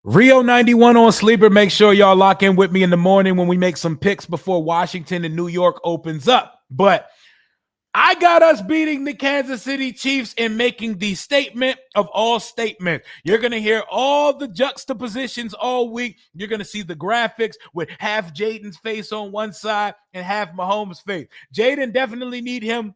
Speaker 1: Rio 91 on Sleeper. Make sure y'all lock in with me in the morning when we make some picks before Washington and New York opens up. But I got us beating the Kansas City Chiefs and making the statement of all statements. You're going to hear all the juxtapositions all week. You're going to see the graphics with half Jaden's face on one side and half Mahomes' face. Jaden definitely need him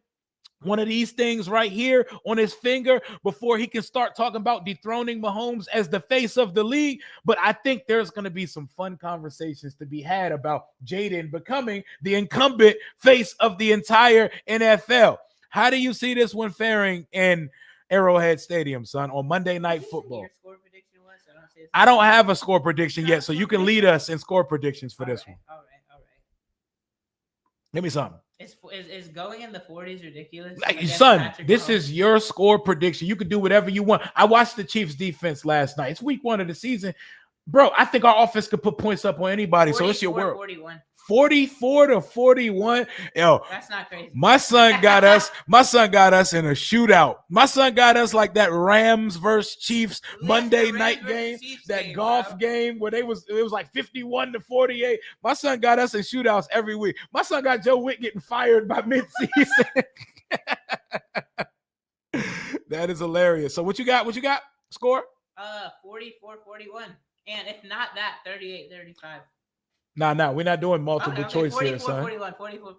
Speaker 1: one of these things right here on his finger before he can start talking about dethroning Mahomes as the face of the league. But I think there's going to be some fun conversations to be had about Jaden becoming the incumbent face of the entire NFL. How do you see this one faring in Arrowhead Stadium, son, on Monday Night Football? I don't have a score prediction yet, so you can lead us in score predictions for this one.
Speaker 2: All right.
Speaker 1: Give me something.
Speaker 2: Is going in the 40s ridiculous?
Speaker 1: Son, this is your score prediction. You can do whatever you want. I watched the Chiefs defense last night. It's week 1 of the season. Bro, I think our offense could put points up on anybody. So it's your world.
Speaker 2: 41.
Speaker 1: 44-41. Yo,
Speaker 2: that's not crazy.
Speaker 1: My son got us in a shootout. My son got us like that Rams versus Chiefs Monday night game, that golf game where it was like 51-48. My son got us in shootouts every week. My son got Joe Witt getting fired by midseason. That is hilarious. So what you got? Score?
Speaker 2: 44-41. And if not that, 38-35.
Speaker 1: Nah, we're not doing multiple choice
Speaker 2: 44,
Speaker 1: here, son.
Speaker 2: 44-41.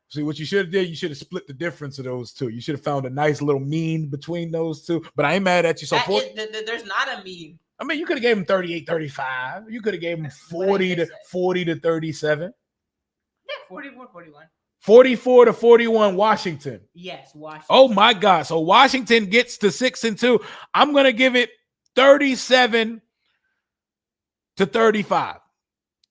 Speaker 1: See, what you should have did, you should have split the difference of those two. You should have found a nice little mean between those two. But I ain't mad at you. So
Speaker 2: there's not a mean.
Speaker 1: I mean, you could have gave him 38-35. You could have gave him 40-37.
Speaker 2: Yeah, 44-41.
Speaker 1: 44-41 Washington.
Speaker 2: Yes, Washington.
Speaker 1: Oh my God. So Washington gets to 6-2. I'm gonna give it 37-35.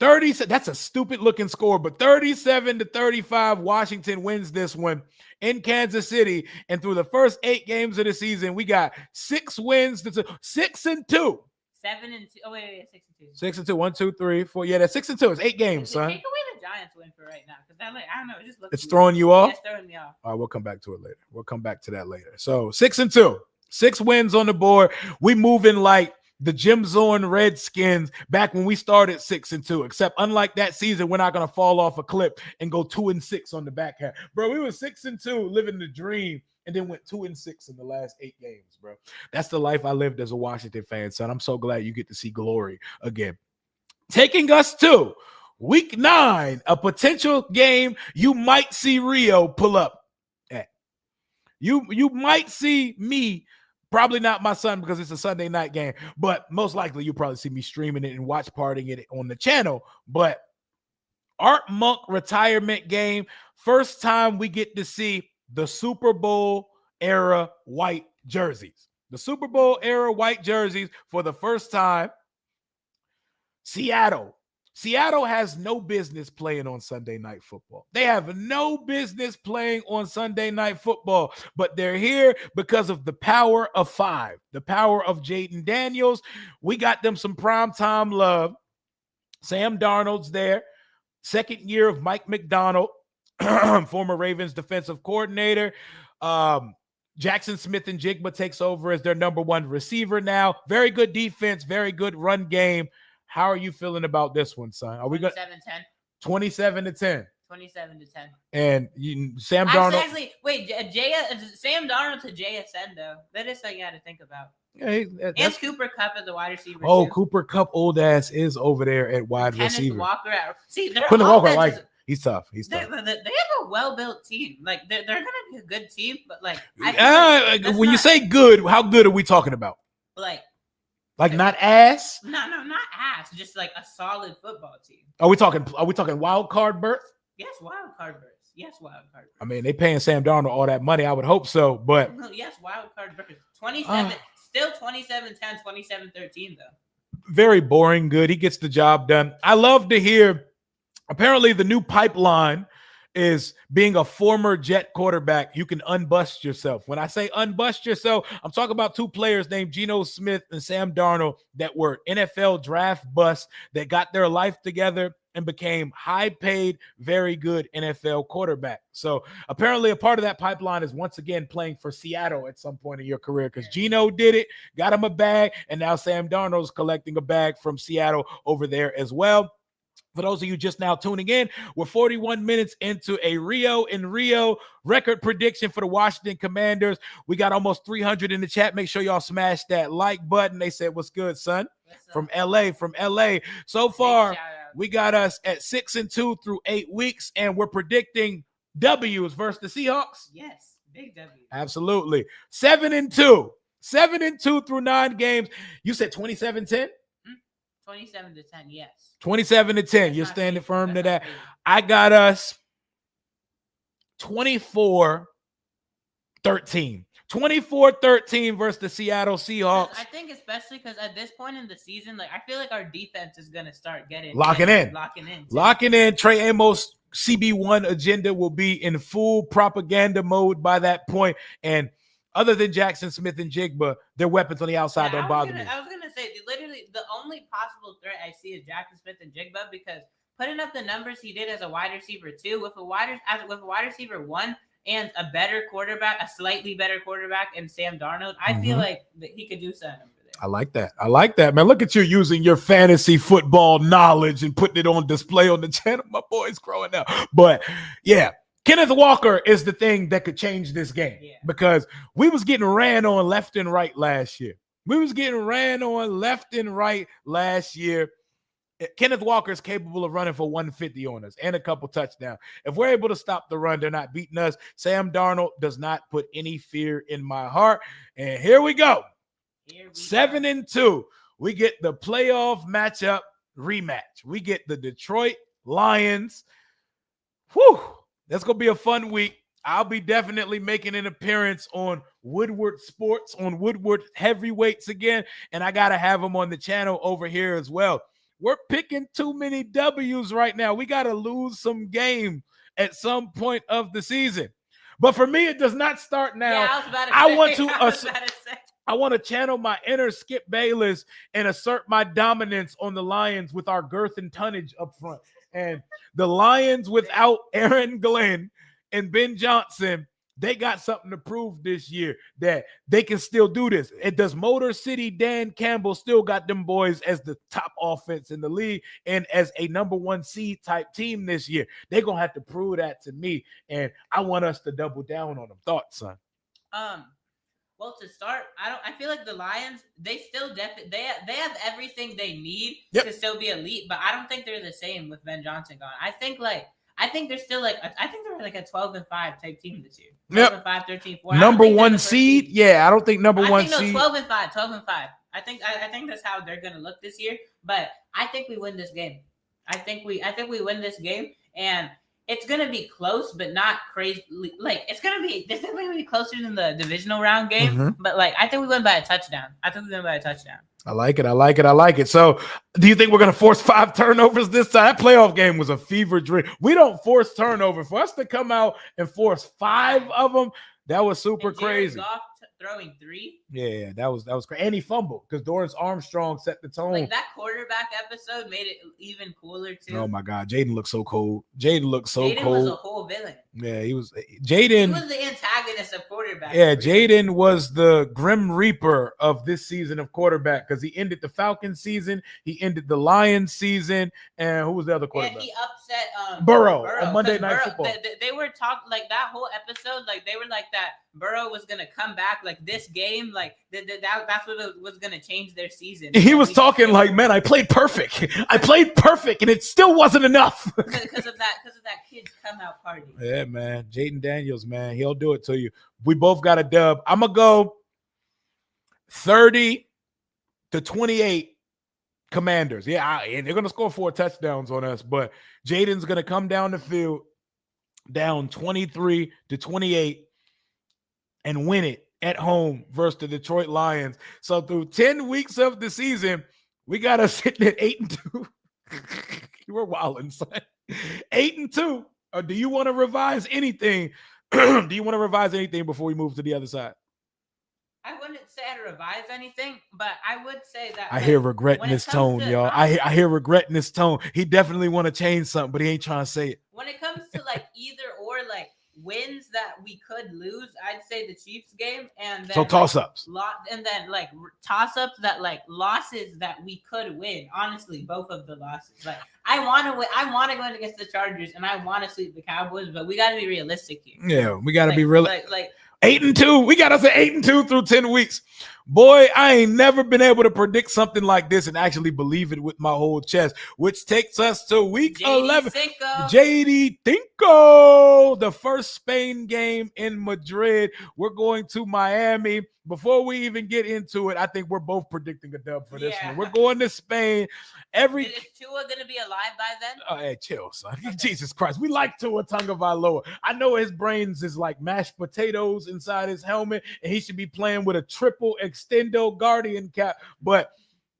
Speaker 1: 30. That's a stupid looking score, but 37-35, Washington wins this one in Kansas City. And through the first 8 games of the season, we got 6 wins to 6-2.
Speaker 2: 7-2. Oh wait, 6-2.
Speaker 1: 6-2. 1, 2, 3, 4. Yeah, that's 6-2. It's 8 games, son.
Speaker 2: Take away the Giants win for right now, because I don't know. It just looks.
Speaker 1: It's throwing you off.
Speaker 2: Yeah, it's throwing me off.
Speaker 1: All right, we'll come back to it later. We'll come back to that later. So 6-2, 6 wins on the board. We moving like the Jim Zorn Redskins back when we started 6-2, except unlike that season, we're not going to fall off a cliff and go 2-6 on the back half. Bro, we were 6-2 living the dream and then went 2-6 in the last 8 games, bro. That's the life I lived as a Washington fan, son. I'm so glad you get to see glory again. Taking us to week 9, a potential game you might see Rio pull up at. You might see me. Probably not my son because it's a Sunday night game, but most likely you'll probably see me streaming it and watch partying it on the channel. But Art Monk retirement game, first time we get to see the Super Bowl era white jerseys. The Super Bowl era white jerseys for the first time. Seattle has no business playing on Sunday Night Football. They have no business playing on Sunday Night Football, but they're here because of the power of 5, the power of Jaden Daniels. We got them some primetime love. Sam Darnold's there. Second year of Mike McDonald, former Ravens defensive coordinator. Jackson Smith and Jigba takes over as their number 1 receiver now. Very good defense, very good run game. How are you feeling about this one, son? Are we going 27-10?
Speaker 2: 27-10.
Speaker 1: And Sam Darnold.
Speaker 2: Actually, wait, Sam Darnold to JSN though. That is something you got to think about. And Cooper Kupp as the wide receiver.
Speaker 1: Oh,
Speaker 2: too.
Speaker 1: Cooper Kupp, old ass, is over there at wide receiver.
Speaker 2: Walker.
Speaker 1: Walker, like he's tough. He's tough.
Speaker 2: They have a well-built team. Like they're gonna be a good team, but like
Speaker 1: when you say good, how good are we talking about? Like not ass?
Speaker 2: No, not ass. Just like a solid football team.
Speaker 1: Are we talking wild card berth?
Speaker 2: Yes, wild card berth. Yes, wild card berth.
Speaker 1: I mean, they paying Sam Darnold all that money. I would hope so, but
Speaker 2: yes, wild card berth. 27, still 27-10, 27-13 though.
Speaker 1: Very boring. Good. He gets the job done. I love to hear. Apparently, the new pipeline is being a former Jet quarterback. You can unbust yourself. When I say unbust yourself, I'm talking about 2 players named Geno Smith and Sam Darnold that were NFL draft busts that got their life together and became high-paid, very good NFL quarterback. So apparently a part of that pipeline is once again playing for Seattle at some point in your career because Geno did it, got him a bag, and now Sam Darnold's collecting a bag from Seattle over there as well. For those of you just now tuning in, we're 41 minutes into a Rio record prediction for the Washington Commanders. We got almost 300 in the chat. Make sure y'all smash that like button. They said, "What's good, son?" From LA. So far, we got us at 6-2 through 8 weeks, and we're predicting W's versus the Seahawks.
Speaker 2: Yes, big W.
Speaker 1: Absolutely. 7-2 through 9 games. You said 27-10?
Speaker 2: 27-10, yes.
Speaker 1: 27-10. You're standing firm to that. I got us 24-13. 24-13 versus the Seattle Seahawks.
Speaker 2: I think especially because at this point in the season, like I feel like our defense is gonna start
Speaker 1: locking in. Trey Amos CB1 agenda will be in full propaganda mode by that point. And other than Jackson Smith and Jigba, their weapons on the outside don't bother me.
Speaker 2: I was gonna say literally the only possible threat I see is Jackson Smith and Jigba because putting up the numbers he did as a wide receiver 2 with a wide receiver 1 and a better quarterback, a slightly better quarterback in Sam Darnold, I feel like that he could do something over there.
Speaker 1: I like that, man. Look at you using your fantasy football knowledge and putting it on display on the channel. My boy's growing up. But yeah, Kenneth Walker is the thing that could change this game because we was getting ran on left and right last year. Kenneth Walker is capable of running for 150 on us and a couple touchdowns. If we're able to stop the run, they're not beating us. Sam Darnold does not put any fear in my heart. And here we go. 7-2. We get the playoff matchup rematch. We get the Detroit Lions. Whew. That's going to be a fun week. I'll be definitely making an appearance on Woodward Sports, on Woodward Heavyweights again, and I got to have them on the channel over here as well. We're picking too many W's right now. We got to lose some game at some point of the season. But for me, it does not start now.
Speaker 2: Yeah, I
Speaker 1: want to channel my inner Skip Bayless and assert my dominance on the Lions with our girth and tonnage up front. And the Lions without Aaron Glenn and Ben Johnson, they got something to prove this year that they can still do this. And does Motor City Dan Campbell still got them boys as the top offense in the league and as a number 1 seed type team this year? They're going to have to prove that to me, and I want us to double down on them. Thoughts, son?
Speaker 2: Well, to start, I feel like the Lions, they still they have everything they need to still be elite, but I don't think they're the same with Ben Johnson gone. I think they're still like a 12-5 type team this year. 12-5, 13-4.
Speaker 1: Number 1 seed? Yeah, I don't think number 1 seed.
Speaker 2: 12-5. I think that's how they're gonna look this year. But I think we win this game. I think we win this game, and it's gonna be close, but not crazy. Like it's definitely gonna be closer than the divisional round game.
Speaker 1: Mm-hmm.
Speaker 2: But like I think we win by a touchdown. I like
Speaker 1: it. So, do you think we're going to force 5 turnovers this time? That playoff game was a fever dream. We don't force turnovers. For us to come out and force 5 of them, that was super crazy.
Speaker 2: Goff throwing 3.
Speaker 1: Yeah, that was crazy. And he fumbled because Dorrance Armstrong set the tone.
Speaker 2: Like that quarterback episode made it even cooler too.
Speaker 1: Oh my God, Jaden looked so cold. Jaden
Speaker 2: was a whole villain.
Speaker 1: Yeah, he was. Jaden.
Speaker 2: He was the antagonist of quarterback.
Speaker 1: Yeah, Jaden was the Grim Reaper of this season of quarterback because he ended the Falcons season, he ended the Lions season, and who was the other quarterback?
Speaker 2: And he upset
Speaker 1: Burrow on Monday Night Football.
Speaker 2: They were talking like that whole episode, like they were like that Burrow was gonna come back like this game, like that's what was gonna change their season.
Speaker 1: He was talking like, man, I played perfect, and it still wasn't enough
Speaker 2: because of that kid's come out party.
Speaker 1: Yeah, man, Jaden Daniels, man, he'll do it to you. We both got a dub. I'm gonna go 30-28 Commanders. Yeah, and they're gonna score 4 touchdowns on us, but Jaden's gonna come down the field down 23-28 and win it at home versus the Detroit Lions. So through 10 weeks of the season, we got us sitting at 8-2. You were wilding, son. 8-2. Or do you want to revise anything? Do you want to revise anything before we move to the other side?
Speaker 2: I wouldn't say I'd revise anything, but I would say that
Speaker 1: I hear regret in his tone, y'all. I hear regret in his tone. He definitely want to change something, but he ain't trying to say it.
Speaker 2: When it comes to like either or, like wins that we could lose, I'd say the Chiefs game, and then
Speaker 1: so toss-ups,
Speaker 2: and then like toss-ups that like losses that we could win. Honestly, both of the losses. Like I want to win. I want to go in against the Chargers, and I want to sweep the Cowboys, but we got to be realistic here.
Speaker 1: Yeah, we got to be real.
Speaker 2: Like
Speaker 1: 8-2. We got us at 8-2 through 10 weeks. Boy, I ain't never been able to predict something like this and actually believe it with my whole chest, which takes us to week 11. JD Cinco, the first Spain game in Madrid. We're going to Miami. Before we even get into it, I think we're both predicting a dub for this one. We're going to Spain.
Speaker 2: Is Tua going to be alive by then?
Speaker 1: Oh, hey, chill, son. Jesus Christ. We like Tua Tagovailoa. I know his brains is like mashed potatoes inside his helmet, and he should be playing with a triple extendo guardian cap. But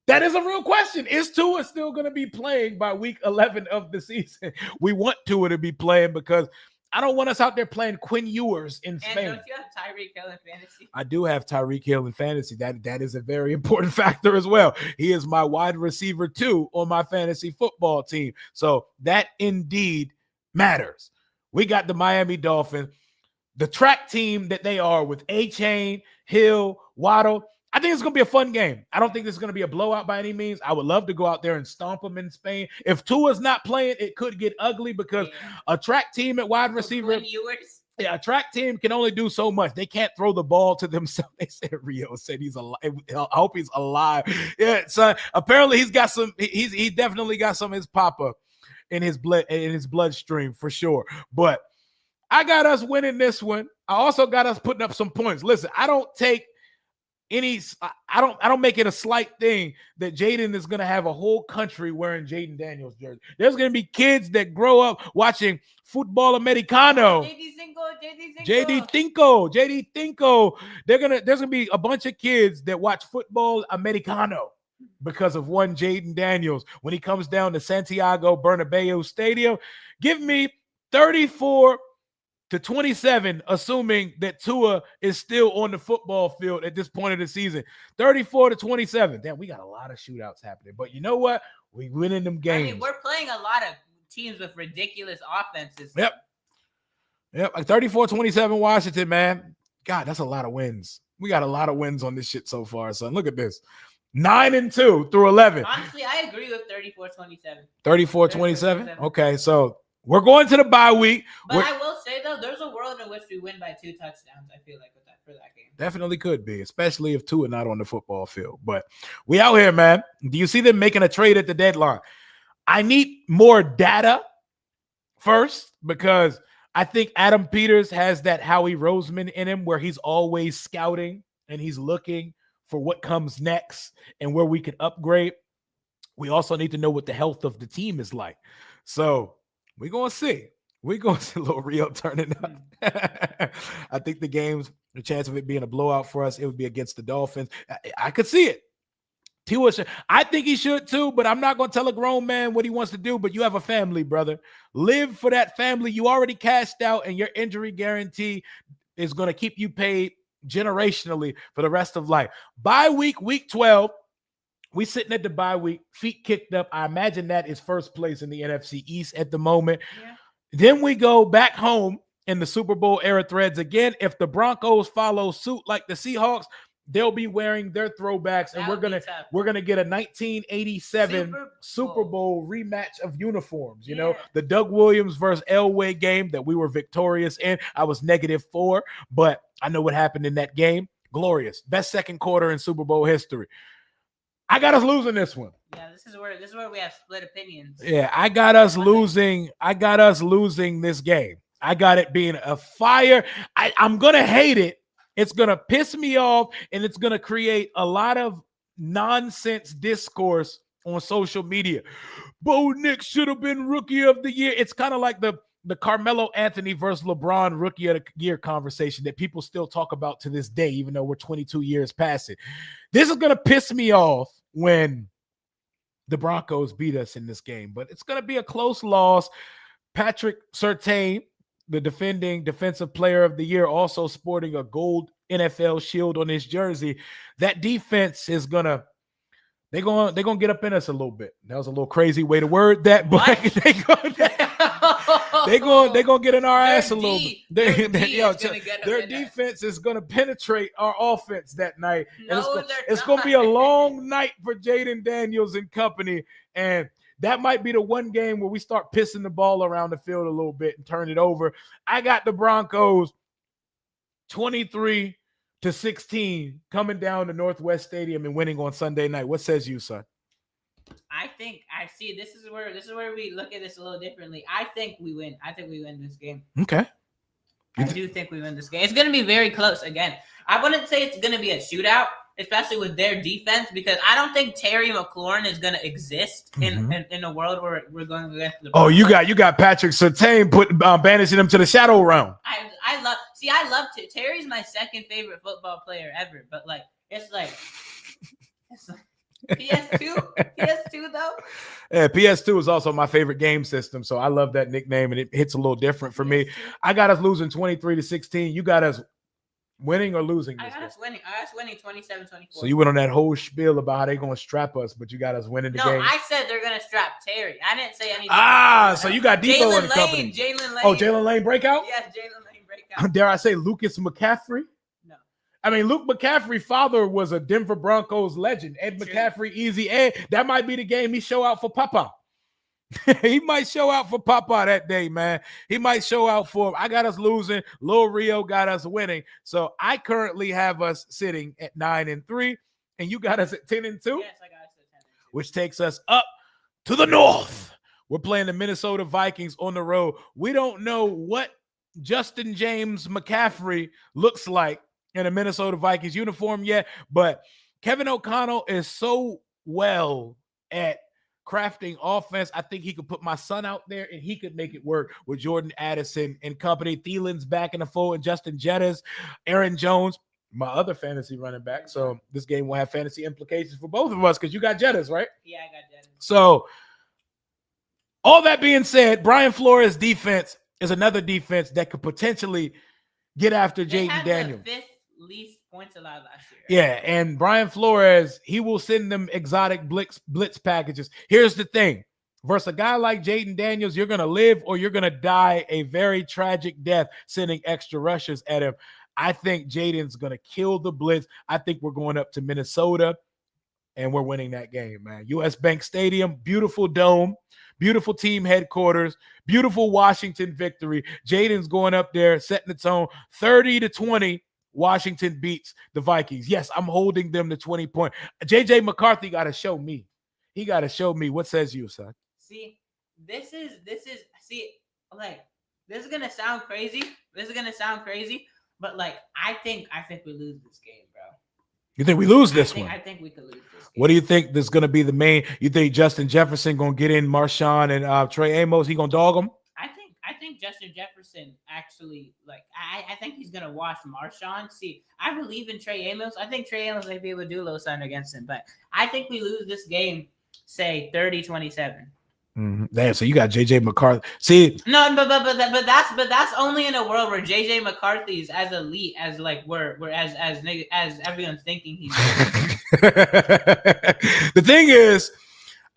Speaker 1: that is a real question. Is Tua still going to be playing by week 11 of the season? We want Tua to be playing because I don't want us out there playing Quinn Ewers in Spain.
Speaker 2: And don't you have Tyreek Hill in fantasy?
Speaker 1: I do have Tyreek Hill in fantasy. That is a very important factor as well. He is my wide receiver 2 on my fantasy football team. So that indeed matters. We got the Miami Dolphins, the track team that they are with A-Chain, Hill, Waddle. I think it's going to be a fun game. I don't think this is going to be a blowout by any means. I would love to go out there and stomp them in Spain. If Tua's not playing, it could get ugly because a track team at wide receiver, a track team can only do so much. They can't throw the ball to themselves. They said Rio said he's alive. I hope he's alive. Yeah, so apparently he's got some. He definitely got some of his papa in his bloodstream for sure. But I got us winning this one. I also got us putting up some points. Listen, I don't make it a slight thing that Jaden is going to have a whole country wearing Jaden Daniels jersey. There's going to be kids that grow up watching football americano. JD Cinco. There's going to be a bunch of kids that watch football americano because of one Jaden Daniels when he comes down to Santiago Bernabeu Stadium. Give me 34-27, assuming that Tua is still on the football field at this point of the season. 34-27. Damn, we got a lot of shootouts happening. But you know what? We winning them games.
Speaker 2: I mean, we're playing a lot of teams with ridiculous offenses.
Speaker 1: Yep. Like 34-27 Washington, man. God, that's a lot of wins. We got a lot of wins on this shit so far, son. Look at this. 9-2 through 11.
Speaker 2: Honestly, I agree with 34-27.
Speaker 1: 34-27? Okay, so we're going to the bye week.
Speaker 2: But I will say, though, there's a world in which we win by 2 touchdowns, I feel like, for that game.
Speaker 1: Definitely could be, especially if Tua not on the football field. But we out here, man. Do you see them making a trade at the deadline? I need more data first because I think Adam Peters has that Howie Roseman in him where he's always scouting and he's looking for what comes next and where we can upgrade. We also need to know what the health of the team is like. So we're going to see. We're going to see a little Rio turning up. I think the chance of it being a blowout for us, it would be against the Dolphins. I could see it. I think he should too, but I'm not going to tell a grown man what he wants to do. But you have a family, brother. Live for that family. You already cashed out, and your injury guarantee is going to keep you paid generationally for the rest of life. Bye week, week 12. We sitting at the bye week, feet kicked up. I imagine that is first place in the NFC East at the moment. Yeah. Then we go back home in the Super Bowl era threads again. If the Broncos follow suit like the Seahawks, they'll be wearing their throwbacks, and we're gonna get a 1987 Super Bowl rematch of uniforms. You know, the Doug Williams versus Elway game that we were victorious in. I was -4, but I know what happened in that game. Glorious, best second quarter in Super Bowl history. I got us losing this one.
Speaker 2: Yeah, this is where we have split opinions.
Speaker 1: Yeah, I got us losing. I got us losing this game. I got it being a fire. I'm gonna hate it. It's gonna piss me off, and it's gonna create a lot of nonsense discourse on social media. Bo Nix should have been Rookie of the Year. It's kind of like the Carmelo Anthony versus LeBron Rookie of the Year conversation that people still talk about to this day, even though we're 22 years past it. This is gonna piss me off when the Broncos beat us in this game, but it's going to be a close loss. Patrick Surtain, the defending defensive player of the year, also sporting a gold NFL shield on his jersey. That defense is they're gonna get up in us a little bit. That was a little crazy way to word that, but they're gonna get in our ass a little bit. Their defense is gonna penetrate our offense that night. It's gonna be a long night for Jaden Daniels and company, and that might be the one game where we start pissing the ball around the field a little bit and turn it over. I got the Broncos 23-16 coming down to Northwest Stadium and winning on Sunday night. What says you, son?
Speaker 2: I see. This is where we look at this a little differently. I think we win. I think we win this game.
Speaker 1: Okay.
Speaker 2: I do think we win this game. It's going to be very close again. I wouldn't say it's going to be a shootout, especially with their defense, because I don't think Terry McLaurin is going to exist in a world where we're going against the Broncos.
Speaker 1: You got Patrick Surtain banishing him to the shadow realm.
Speaker 2: I love Terry's my second favorite football player ever, but it's like PS2 though.
Speaker 1: Yeah, PS2 is also my favorite game system, so I love that nickname, and it hits a little different for me. I got us losing 23-16. You got us winning or losing this
Speaker 2: game? I got us winning 27-24.
Speaker 1: So you went on that whole spiel about how they're going to strap us, but you got us winning the game.
Speaker 2: No, I said they're going to strap Terry. I didn't say anything.
Speaker 1: So you got Debo in the company.
Speaker 2: Jalen Lane.
Speaker 1: Oh, Jalen Lane breakout?
Speaker 2: Yes, Jalen Lane breakout.
Speaker 1: Dare I say Lucas McCaffrey?
Speaker 2: No.
Speaker 1: I mean, Luke McCaffrey's father was a Denver Broncos legend. Ed McCaffrey, Easy Ed. That might be the game he show out for Papa. He might show out for Papa that day, man. He might show out for him. I got us losing. Lil Rio got us winning. So I currently have us sitting at 9-3, and you got us at 10-2.
Speaker 2: Yes, I got us at 10-2.
Speaker 1: Which takes us up to the north. We're playing the Minnesota Vikings on the road. We don't know what Justin James McCaffrey looks like in a Minnesota Vikings uniform yet, but Kevin O'Connell is so well at crafting offense. I think he could put my son out there and he could make it work with Jordan Addison and company. Thielen's back in the fold, and Justin Jettis, Aaron Jones, my other fantasy running back. So this game will have fantasy implications for both of us because you got Jettis, right?
Speaker 2: Yeah, I got Jettis.
Speaker 1: So all that being said, Brian Flores' defense is another defense that could potentially get after Jaden Daniels.
Speaker 2: The fifth least points allowed last year.
Speaker 1: Yeah, and Brian Flores, he will send them exotic blitz packages. Here's the thing. Versus a guy like Jaden Daniels, you're going to live or you're going to die a very tragic death sending extra rushers at him. I think Jaden's going to kill the blitz. I think we're going up to Minnesota, and we're winning that game, man. US Bank Stadium, beautiful dome, beautiful team headquarters, beautiful Washington victory. Jaden's going up there, setting the tone. 30-20, Washington beats the Vikings. Yes, I'm holding them to 20 points. JJ McCarthy got to show me. He got to show me. What says you, son?
Speaker 2: See, this is going to sound crazy. But I think we lose this game, bro.
Speaker 1: You think we lose this one?
Speaker 2: I think we could lose this game.
Speaker 1: What do you think is going to be the main? You think Justin Jefferson going to get in Marshawn and Trey Amos? He going to dog them?
Speaker 2: I think think Justin Jefferson actually, I think he's gonna wash Marshawn. See, I believe in Trey Amos. I think Trey Amos may be able to do a little something against him, but I think we lose this game, say 30-27.
Speaker 1: Damn, so you got JJ McCarthy. See,
Speaker 2: no, but that's only in a world where JJ McCarthy is as elite as as everyone's thinking he's.
Speaker 1: The thing is,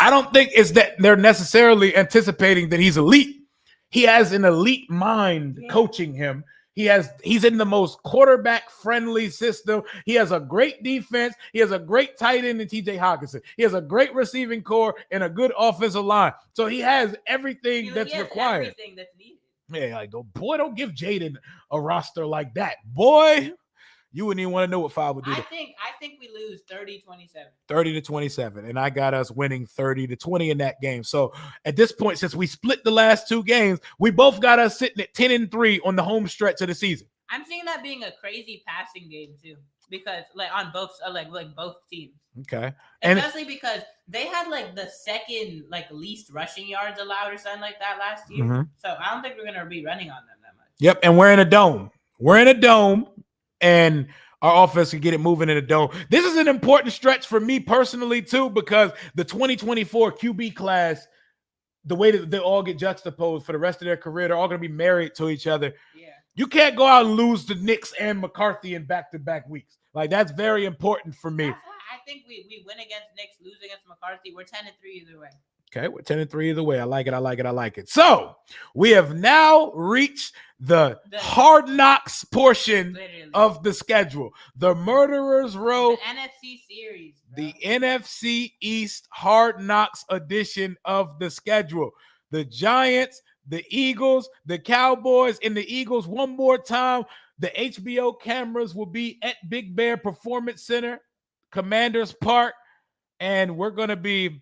Speaker 1: I don't think it's that they're necessarily anticipating that he's elite. He has an elite mind coaching him. He's in the most quarterback friendly system. He has a great defense. He has a great tight end in TJ Hawkinson. He has a great receiving core and a good offensive line. So he has everything that's required.
Speaker 2: Everything that's needed.
Speaker 1: Yeah, like, boy, don't give Jaden a roster like that. Boy, you wouldn't even want to know what 5 would do.
Speaker 2: I think we lose 30-27.
Speaker 1: 30-27. And I got us winning 30-20 in that game. So at this point, since we split the last 2 games, we both got us sitting at 10-3 on the home stretch of the season.
Speaker 2: I'm seeing that being a crazy passing game too, because on both both teams.
Speaker 1: Okay.
Speaker 2: Especially because they had the second least rushing yards allowed or something like that last year.
Speaker 1: Mm-hmm.
Speaker 2: So I don't think we're gonna be running on them that much.
Speaker 1: Yep, and we're in a dome. And our offense can get it moving in a dome. This is an important stretch for me personally, too, because the 2024 QB class, the way that they all get juxtaposed for the rest of their career, they're all going to be married to each other.
Speaker 2: Yeah.
Speaker 1: You can't go out and lose to Knicks and McCarthy in back-to-back weeks. That's very important for me.
Speaker 2: I think we win against Knicks, lose against McCarthy. We're 10-3 either way.
Speaker 1: Okay, we're 10-3 either way. I like it. So we have now reached the hard knocks portion of the schedule. The Murderers Row.
Speaker 2: The NFC series. Bro.
Speaker 1: The NFC East hard knocks edition of the schedule. The Giants, the Eagles, the Cowboys, and the Eagles one more time. The HBO cameras will be at Big Bear Performance Center, Commanders Park, and we're going to be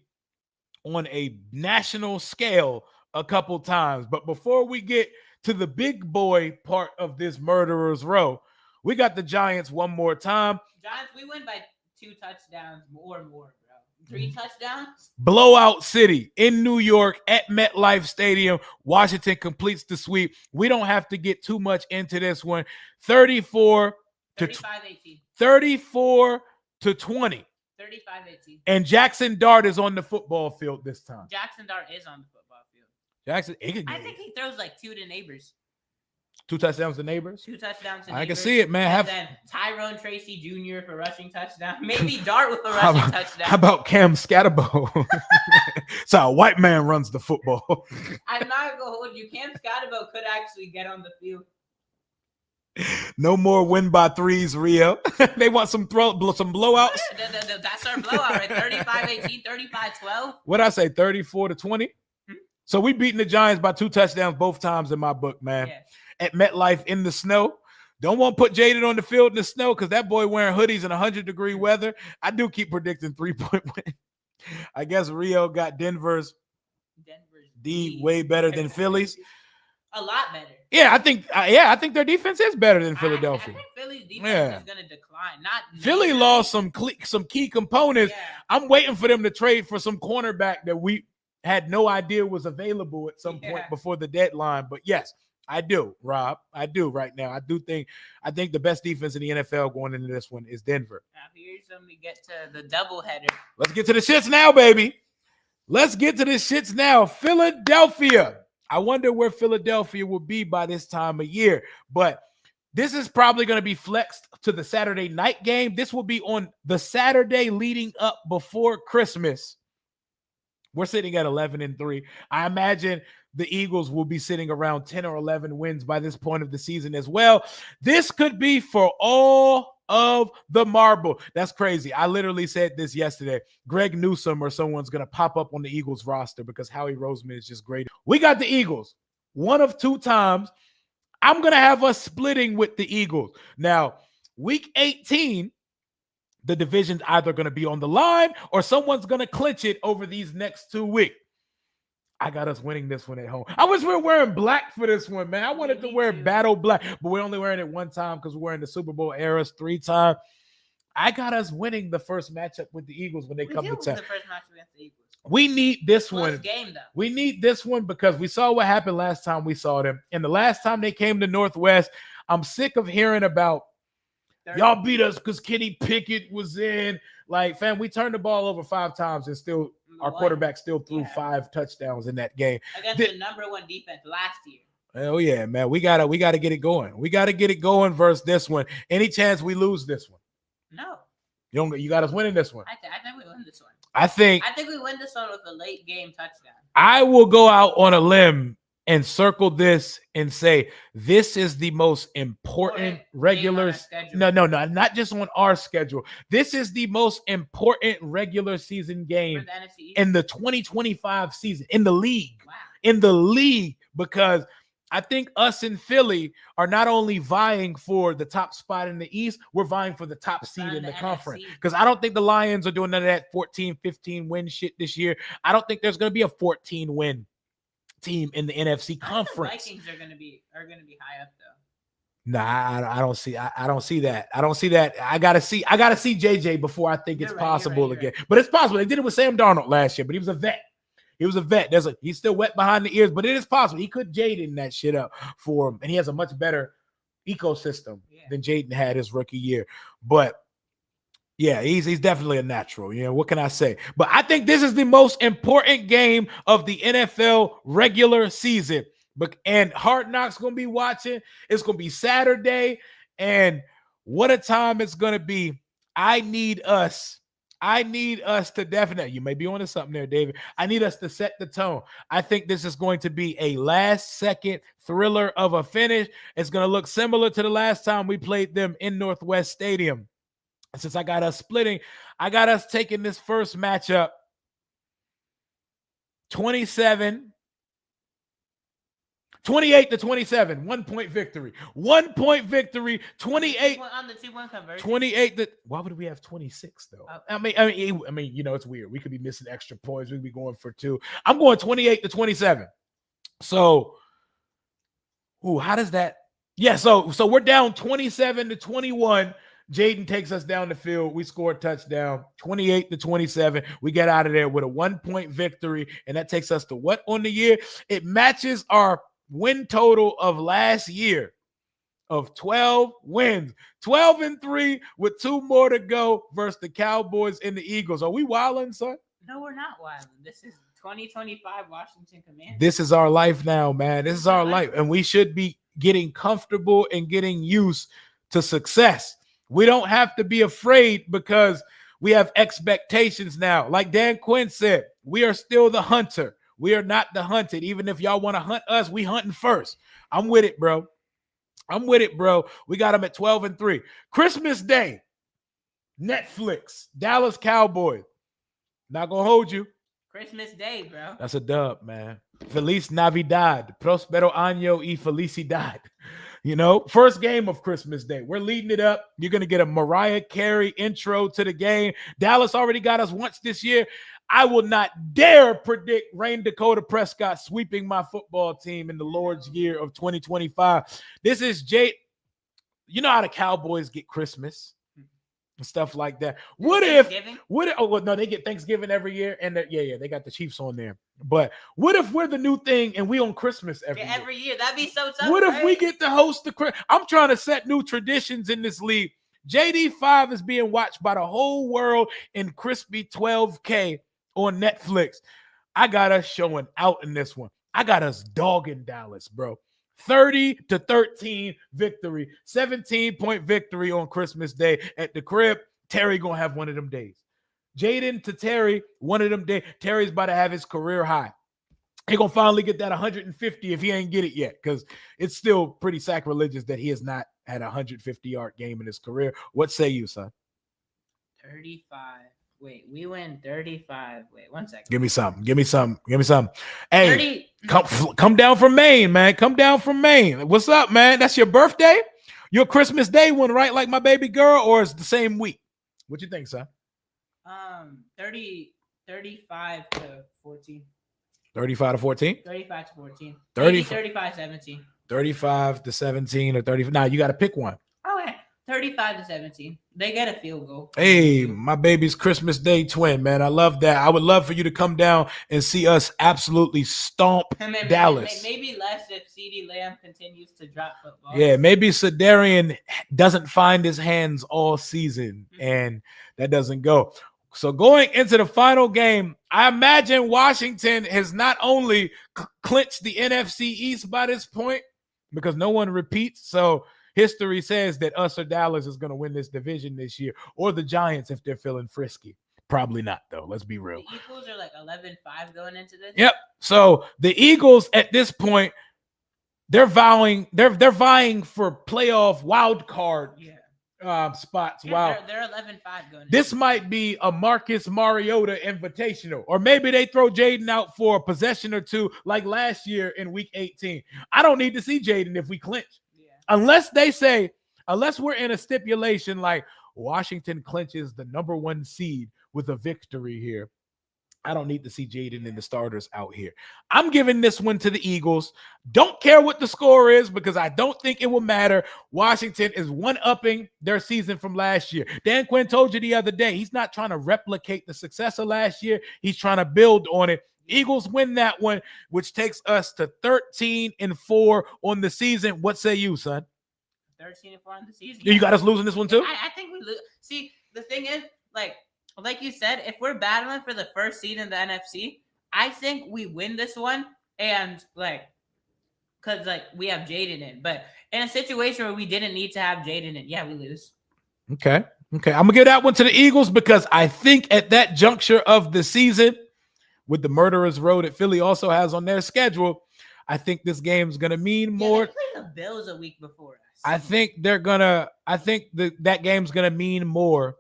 Speaker 1: on a national scale a couple times. But before we get to the big boy part of this Murderers Row, we got the Giants one more time.
Speaker 2: Giants, we win by 2 touchdowns or more, bro. 3 touchdowns.
Speaker 1: Blowout City in New York at MetLife Stadium. Washington completes the sweep. We don't have to get too much into this one. 34-20.
Speaker 2: 35-18.
Speaker 1: And Jackson Dart is on the football field this time.
Speaker 2: Jackson Dart is on the football field.
Speaker 1: I
Speaker 2: think he throws 2 to neighbors.
Speaker 1: 2 touchdowns to neighbors?
Speaker 2: 2 touchdowns to
Speaker 1: neighbors. I can
Speaker 2: neighbors.
Speaker 1: see it, man.
Speaker 2: And then Tyrone Tracy Jr. for rushing touchdown. Maybe Dart with a rushing touchdown.
Speaker 1: How about Cam Scatterbo? So a white man runs the football.
Speaker 2: I'm not going to hold you. Cam Scatterbo could actually get on the field.
Speaker 1: No more win by 3s, Rio. They want some blowouts.
Speaker 2: That's our blowout, right? 35-18, 35-12.
Speaker 1: What'd I say? 34-20? Mm-hmm. So we beating the Giants by 2 touchdowns both times in my book, man.
Speaker 2: Yes.
Speaker 1: At MetLife in the snow. Don't want to put Jaden on the field in the snow because that boy wearing hoodies in 100-degree weather. I do keep predicting 3-point win. I guess Rio got Denver's D way better than Philly's.
Speaker 2: A lot better.
Speaker 1: Yeah, I think their defense is better than Philadelphia.
Speaker 2: I think Philly's defense is going to decline.
Speaker 1: Philly lost some key components. Yeah. I'm waiting for them to trade for some cornerback that we had no idea was available at some point before the deadline. But yes, I do, Rob. I do right now. I think the best defense in the NFL going into this one is Denver.
Speaker 2: Now here's when we get to the doubleheader.
Speaker 1: Let's get to the shits now, baby. Let's get to the shits now. Philadelphia. I wonder where Philadelphia will be by this time of year. But this is probably going to be flexed to the Saturday night game. This will be on the Saturday leading up before Christmas. We're sitting at 11-3. I imagine the Eagles will be sitting around 10 or 11 wins by this point of the season as well. This could be for all of the marble. That's crazy. I literally said this yesterday. Greg Newsome or someone's going to pop up on the Eagles roster because Howie Roseman is just great. We got the Eagles one of 2 times. I'm going to have us splitting with the Eagles. Now, week 18, the division's either going to be on the line or someone's going to clinch it over these next 2 weeks. I got us winning this one at home. I wish we were wearing black for this one, man. I wanted to wear battle black, but we're only wearing it 1 time because we're wearing the Super Bowl eras 3 times. I got us winning the first matchup with the Eagles when they come to town.
Speaker 2: The first matchup against the Eagles.
Speaker 1: We need this
Speaker 2: Close
Speaker 1: one.
Speaker 2: game though.
Speaker 1: We need this one because we saw what happened last time we saw them. And the last time they came to Northwest, I'm sick of hearing about y'all beat us because Kenny Pickett was in. Like, fam, we turned the ball over 5 times and still our quarterback still threw 5 touchdowns in that game.
Speaker 2: Against the number 1 defense last year.
Speaker 1: Hell yeah, man. We gotta get it going. We gotta get it going versus this one. Any chance we lose this one?
Speaker 2: No.
Speaker 1: You got us winning this one.
Speaker 2: I think we win this one.
Speaker 1: I think
Speaker 2: we win this one with a late game touchdown.
Speaker 1: I will go out on a limb and circle this and say this is the most important regular. No, not just on our schedule. This is the most important regular season game in the 2025 season in the league.
Speaker 2: Wow.
Speaker 1: In the league, because I think us in Philly are not only vying for the top spot in the East, we're vying for the top seed in the conference. Because I don't think the Lions are doing none of that 14, 15 win shit this year. I don't think there's going to be a 14 win team in the NFC conference.
Speaker 2: The Vikings are going to be high up though.
Speaker 1: Nah, I don't see. I don't see that. I don't see that. I gotta see JJ before I think it's possible again. But it's possible. They did it with Sam Darnold last year, but he was a vet. He's still wet behind the ears, but it is possible. He could Jaden that shit up for him. And he has a much better ecosystem than Jaden had his rookie year. But yeah, he's definitely a natural. You know, what can I say? But I think this is the most important game of the NFL regular season. And Hard Knocks going to be watching. It's going to be Saturday. And what a time it's going to be. I need us to definitely, you may be onto something there, David. I need us to set the tone. I think this is going to be a last-second thriller of a finish. It's going to look similar to the last time we played them in Northwest Stadium. And since I got us splitting, I got us taking this first matchup 28-27, 1 point victory. 1 point victory, 28
Speaker 2: on the 2-1 conversion.
Speaker 1: 28. Why would we have 26 though? I mean, you know, it's weird. We could be missing extra points. We could be going for 2. I'm going 28-27. So, how does that? Yeah, so we're down 27-21. Jaden takes us down the field. We score a touchdown, 28-27. We get out of there with a 1 point victory, and that takes us to what on the year? It matches our win total of last year of 12 wins, 12-3 with 2 more to go versus the Cowboys and the Eagles. Are we wilding, son?
Speaker 2: No, we're not wilding. This is 2025 Washington Commanders.
Speaker 1: This is our life now, man. This is our life, and we should be getting comfortable and getting used to success. We don't have to be afraid because we have expectations now. Like Dan Quinn said, we are still the hunter. We are not the hunted. Even if y'all want to hunt us, we hunting first. I'm with it, bro. We got them at 12-3. Christmas Day, Netflix, Dallas Cowboys. Not going to hold you.
Speaker 2: Christmas Day, bro.
Speaker 1: That's a dub, man. Feliz Navidad. Prospero año y felicidad. You know, first game of Christmas Day. We're leading it up. You're going to get a Mariah Carey intro to the game. Dallas already got us once this year. I will not dare predict Rain Dakota Prescott sweeping my football team in the Lord's year of 2025. This is Jay. You know how the Cowboys get Christmas and stuff like that. They get Thanksgiving every year, and they got the Chiefs on there. But what if we're the new thing and we on Christmas every year?
Speaker 2: That'd be so tough.
Speaker 1: What if we get to host the? I'm trying to set new traditions in this league. JD5 is being watched by the whole world in crispy 12K on Netflix. I got us showing out in this one. I got us dogging Dallas, bro. 30-13 victory, 17-point victory on Christmas Day at the crib. Terry gonna have one of them days. Jaden to Terry, one of them days. Terry's about to have his career high. He gonna finally get that 150 if he ain't get it yet, because it's still pretty sacrilegious that he has not had a 150-yard game in his career. What say you, son?
Speaker 2: 35. Wait, we win 35. Wait, 1 second.
Speaker 1: Give me some. Hey, 30. Come down from Maine, man. Come down from Maine. What's up, man? That's your birthday? Your Christmas Day one, right? Like my baby girl, or it's the same week? What you think, son?
Speaker 2: 35 to 14.
Speaker 1: 35 to 14?
Speaker 2: 35 to 14.
Speaker 1: 35
Speaker 2: 35 17.
Speaker 1: 35 to 17 or 30. Now you got to pick one.
Speaker 2: Okay. 35-17. They get a field goal.
Speaker 1: Hey, my baby's Christmas Day twin, man. I love that. I would love for you to come down and see us absolutely stomp Dallas.
Speaker 2: Maybe less if CeeDee Lamb continues to drop football.
Speaker 1: Yeah, maybe Sedarian doesn't find his hands all season, and that doesn't go. So going into the final game, I imagine Washington has not only clinched the NFC East by this point, because no one repeats. So history says that us or Dallas is going to win this division this year, or the Giants if they're feeling frisky. Probably not, though. Let's be real.
Speaker 2: The Eagles are like 11-5 going into this.
Speaker 1: Yep. So the Eagles at this point, they're vying for playoff wild card spots. Wow.
Speaker 2: They're 11-5 going.
Speaker 1: This might be a Marcus Mariota invitational, or maybe they throw Jaden out for a possession or two like last year in week 18. I don't need to see Jaden if we clinch. Unless we're in a stipulation like Washington clinches the number 1 seed with a victory here, I don't need to see Jaden and the starters out here. I'm giving this one to the Eagles. Don't care what the score is because I don't think it will matter. Washington is one-upping their season from last year. Dan Quinn told you the other day, he's not trying to replicate the success of last year. He's trying to build on it. Eagles win that one, which takes us to 13-4 on the season. What say you, son?
Speaker 2: 13-4 on the season.
Speaker 1: You got us losing this one too?
Speaker 2: I think we lose. See, the thing is, like you said, if we're battling for the first seed in the NFC, I think we win this one, and because we have Jaden in. But in a situation where we didn't need to have Jaden in, yeah, we lose.
Speaker 1: Okay. I'm gonna give that one to the Eagles because I think at that juncture of the season, with the murderer's row that Philly also has on their schedule, I think this game's gonna mean more.
Speaker 2: They play the Bills a week before us.
Speaker 1: I think that game's gonna mean more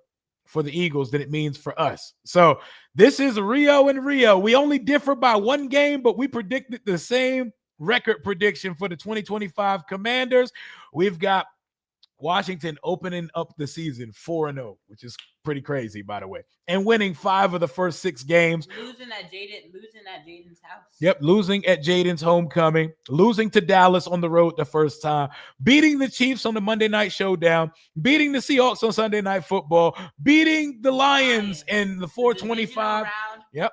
Speaker 1: for the Eagles than it means for us. So this is Rio and Rio. We only differ by 1 game, but we predicted the same record prediction for the 2025 Commanders. We've got Washington opening up the season 4-0, which is pretty crazy, by the way, and winning 5 of the first 6 games.
Speaker 2: Losing at Jaden's house.
Speaker 1: Yep, losing at Jaden's homecoming, losing to Dallas on the road the first time, beating the Chiefs on the Monday Night Showdown, beating the Seahawks on Sunday Night Football, beating the Lions in the 425. Yep,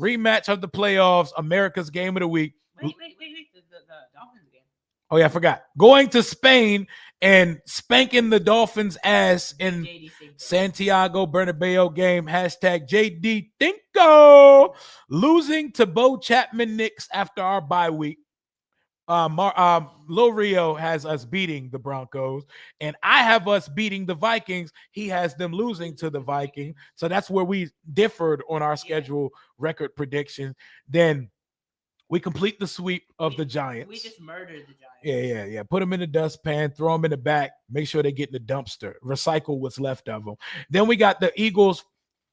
Speaker 1: rematch of the playoffs, America's Game of the Week.
Speaker 2: Wait, the Dolphins game.
Speaker 1: Oh yeah, I forgot. Going to Spain and spanking the Dolphins' ass in Santiago Bernabeu game. #JD Thinko. Losing to Bo Chapman Knicks after our bye week. Lil Rio has us beating the Broncos, and I have us beating the Vikings. He has them losing to the Vikings. So that's where we differed on our schedule record prediction. Then we complete the sweep of the Giants.
Speaker 2: We just murdered the Giants.
Speaker 1: Yeah. Put them in the dustpan, throw them in the back, make sure they get in the dumpster, recycle what's left of them. Then we got the Eagles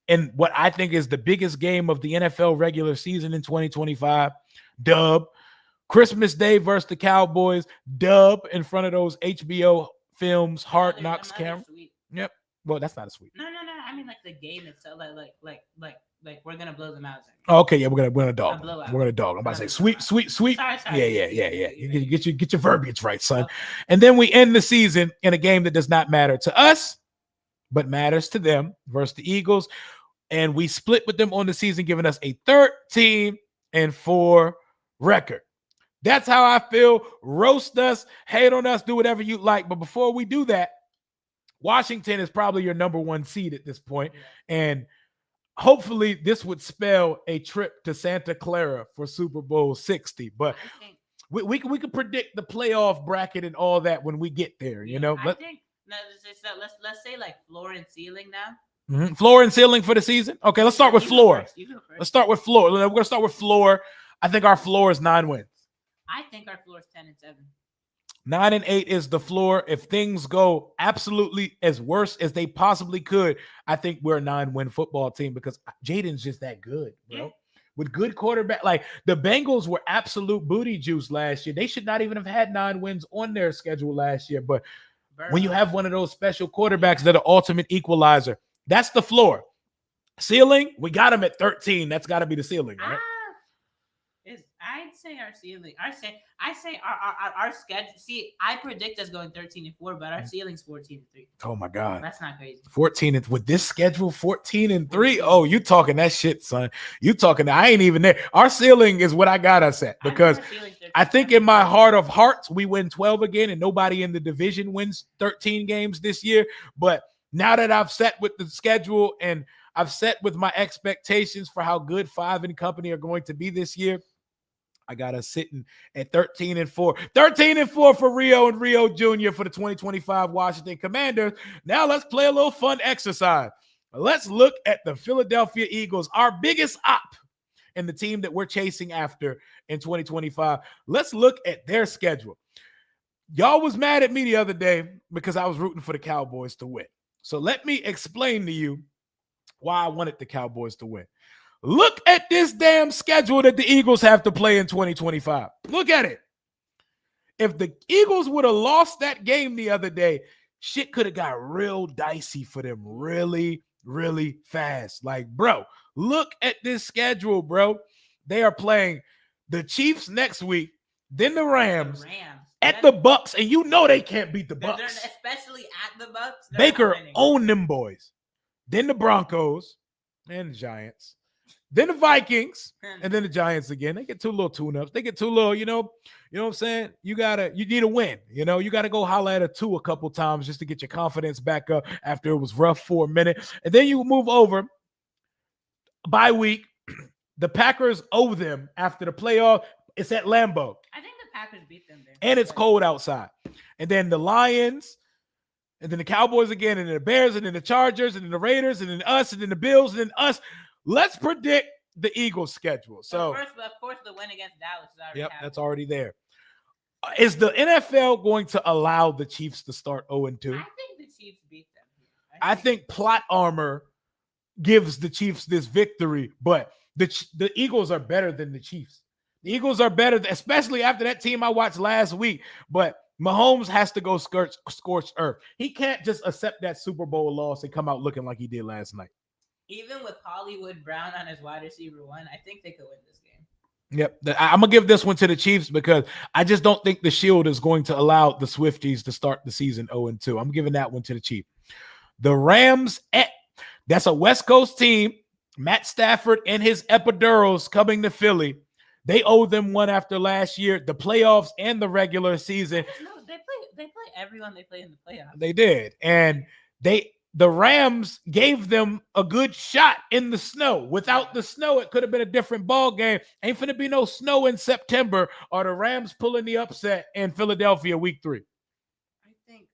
Speaker 1: in what I think is the biggest game of the NFL regular season in 2025. Dub. Christmas Day versus the Cowboys. Dub in front of those HBO films, Hard Knocks camera. Yep. Well, that's not a sweep.
Speaker 2: No. I mean, the game itself, like we're gonna blow them out.
Speaker 1: Okay, yeah, we're gonna dog. We're gonna dog. I'm about to say sweep.
Speaker 2: Sorry.
Speaker 1: Yeah. Get your verbiage right, son. Okay. And then we end the season in a game that does not matter to us, but matters to them versus the Eagles. And we split with them on the season, giving us a 13-4 record. That's how I feel. Roast us, hate on us, do whatever you like. But before we do that, Washington is probably your number 1 seed at this point. And hopefully this would spell a trip to Santa Clara for Super Bowl 60. But we could predict the playoff bracket and all that when we get there, you know.
Speaker 2: Let's say floor and ceiling now.
Speaker 1: Mm-hmm. Floor and ceiling for the season. Okay, let's start with floor. Let's start with floor. We're gonna start with floor. I think our floor is 9 wins.
Speaker 2: I think our floor is 10-7.
Speaker 1: 9-8 is the floor. If things go absolutely as worse as they possibly could, I think we're a 9-win football team because Jaden's just that good, bro. Yeah. With good quarterback, like the Bengals were absolute booty juice last year. They should not even have had 9 wins on their schedule last year. But when you have one of those special quarterbacks that are ultimate equalizer, that's the floor. Ceiling, we got him at 13. That's got to be the ceiling, right?
Speaker 2: I'd say our ceiling. I say our schedule. See, I predict us going 13-4, but our ceiling's 14-3.
Speaker 1: Oh my God.
Speaker 2: That's not crazy.
Speaker 1: 14 and with this schedule, 14-3. Oh, you talking that shit, son. You talking that I ain't even there. Our ceiling is what I got us at because I think in my heart of hearts, we win 12 again, and nobody in the division wins 13 games this year. But now that I've set with the schedule and I've set with my expectations for how good Five and company are going to be this year, I got us sitting at 13-4. 13-4 for Rio and Rio Jr. for the 2025 Washington Commanders. Now let's play a little fun exercise. Let's look at the Philadelphia Eagles, our biggest op and the team that we're chasing after in 2025. Let's look at their schedule. Y'all was mad at me the other day because I was rooting for the Cowboys to win. So let me explain to you why I wanted the Cowboys to win. Look at this damn schedule that the Eagles have to play in 2025. Look at it. If the Eagles would have lost that game the other day, shit could have got real dicey for them really, really fast. Like, bro, look at this schedule, bro. They are playing the Chiefs next week, then the Rams. At the Bucks, and you know they can't beat the Bucks.
Speaker 2: Especially at the Bucks.
Speaker 1: Baker owned them boys. Then the Broncos and the Giants. Then the Vikings, and then the Giants again. They get two little tune-ups. They get two little, you know what I'm saying? You need a win. You got to go holler at a 2 a couple times just to get your confidence back up after it was rough for a minute. And then you move over bye week. The Packers owe them after the playoff. It's at Lambeau.
Speaker 2: I think the Packers beat them there.
Speaker 1: And it's cold outside. And then the Lions, and then the Cowboys again, and then the Bears, and then the Chargers, and then the Raiders, and then us, and then the Bills, and then us. Let's predict the Eagles' schedule. So,
Speaker 2: first, of course, the win against Dallas is already happened.
Speaker 1: That's already there. Is the NFL going to allow the Chiefs to start 0-2?
Speaker 2: I think the Chiefs beat them.
Speaker 1: I think plot armor gives the Chiefs this victory, but the Eagles are better than the Chiefs. The Eagles are better, especially after that team I watched last week. But Mahomes has to go scorched earth. He can't just accept that Super Bowl loss and come out looking like he did last night.
Speaker 2: Even with Hollywood Brown on his wide receiver 1, I think they could win this game.
Speaker 1: Yep. I'm going to give this one to the Chiefs because I just don't think the Shield is going to allow the Swifties to start the season 0-2. I'm giving that one to the Chiefs. The Rams, that's a West Coast team. Matt Stafford and his epidurals coming to Philly. They owe them one after last year, the playoffs and the regular season.
Speaker 2: No, they play everyone they play in the playoffs.
Speaker 1: They did. And the Rams gave them a good shot in the snow. Without the snow, it could have been a different ball game. Ain't finna be no snow in September or the Rams pulling the upset in Philadelphia week 3.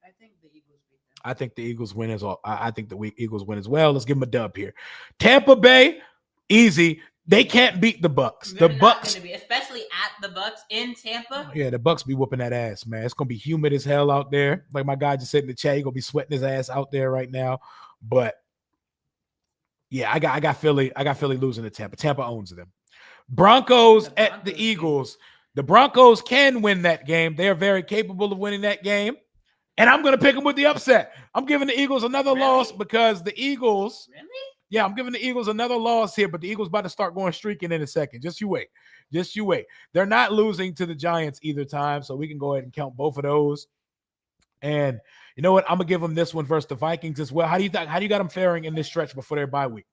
Speaker 2: I think the Eagles beat them.
Speaker 1: I think the Eagles win as well. I think the Eagles win as well. Let's give them a dub here. Tampa Bay, easy. They can't beat the Bucks.
Speaker 2: They're
Speaker 1: the Bucks,
Speaker 2: especially at the Bucks in Tampa.
Speaker 1: Yeah, the Bucks be whooping that ass, man. It's gonna be humid as hell out there. Like my guy just said in the chat, he's gonna be sweating his ass out there right now. But yeah, I got Philly. I got Philly losing to Tampa. Tampa owns them. Broncos at the Eagles. The Broncos can win that game. They are very capable of winning that game. And I'm gonna pick them with the upset. I'm giving the Eagles another loss because the Eagles.
Speaker 2: Really?
Speaker 1: Yeah, I'm giving the Eagles another loss here, but the Eagles about to start going streaking in a second. Just you wait. They're not losing to the Giants either time, so we can go ahead and count both of those. And you know what? I'm gonna give them this one versus the Vikings as well. How do you got them faring in this stretch before their bye week?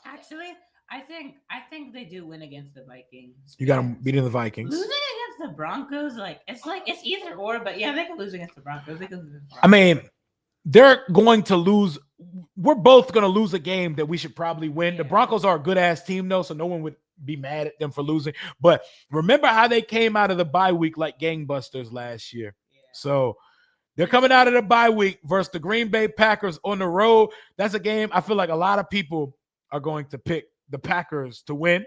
Speaker 2: Actually, I think they do win against the Vikings.
Speaker 1: You got them beating the Vikings.
Speaker 2: Losing against the Broncos, it's either or, but yeah, they can lose against the Broncos.
Speaker 1: I mean, they're going to lose. We're both going to lose a game that we should probably win. The Broncos are a good-ass team, though, so no one would be mad at them for losing. But remember how they came out of the bye week like gangbusters last year. Yeah. So they're coming out of the bye week versus the Green Bay Packers on the road. That's a game I feel like a lot of people are going to pick the Packers to win.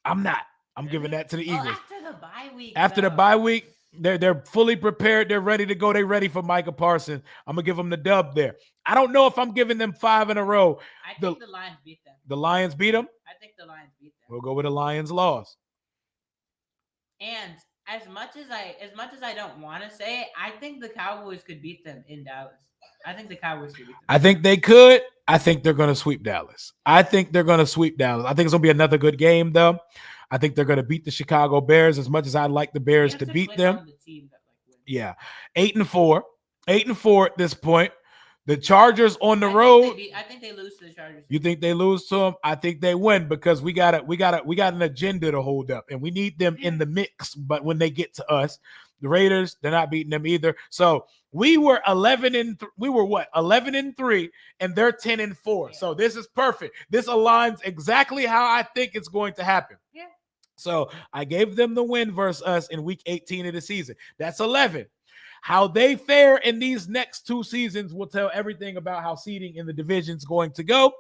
Speaker 1: I'm not. I'm giving that to the Eagles.
Speaker 2: After the bye week.
Speaker 1: After the bye week. They're fully prepared. They're ready to go. They're ready for Micah Parsons. I'm going to give them the dub there. I don't know if I'm giving them 5 in a row.
Speaker 2: I think the Lions beat them.
Speaker 1: The Lions beat them?
Speaker 2: I think the Lions beat them.
Speaker 1: We'll go with the Lions loss.
Speaker 2: And as much as I don't want to say it, I think the Cowboys could beat them in Dallas. I think the Cowboys could beat them.
Speaker 1: I think they could. I think they're going to sweep Dallas. I think it's going to be another good game, though. I think they're going to beat the Chicago Bears as much as I'd like the Bears to beat them. Yeah. 8-4. 8-4 at this point. The Chargers on the road.
Speaker 2: I think they lose to the Chargers.
Speaker 1: You think they lose to them? I think they win because we got an agenda to hold up, and we need them in the mix. But when they get to us, the Raiders, they're not beating them either. So we were 11-3, and they're 10-4.
Speaker 2: Yeah.
Speaker 1: So this is perfect. This aligns exactly how I think it's going to happen.
Speaker 2: Yeah.
Speaker 1: So I gave them the win versus us in week 18 of the season. That's 11. How they fare in these next two seasons will tell everything about how seeding in the division is going to go.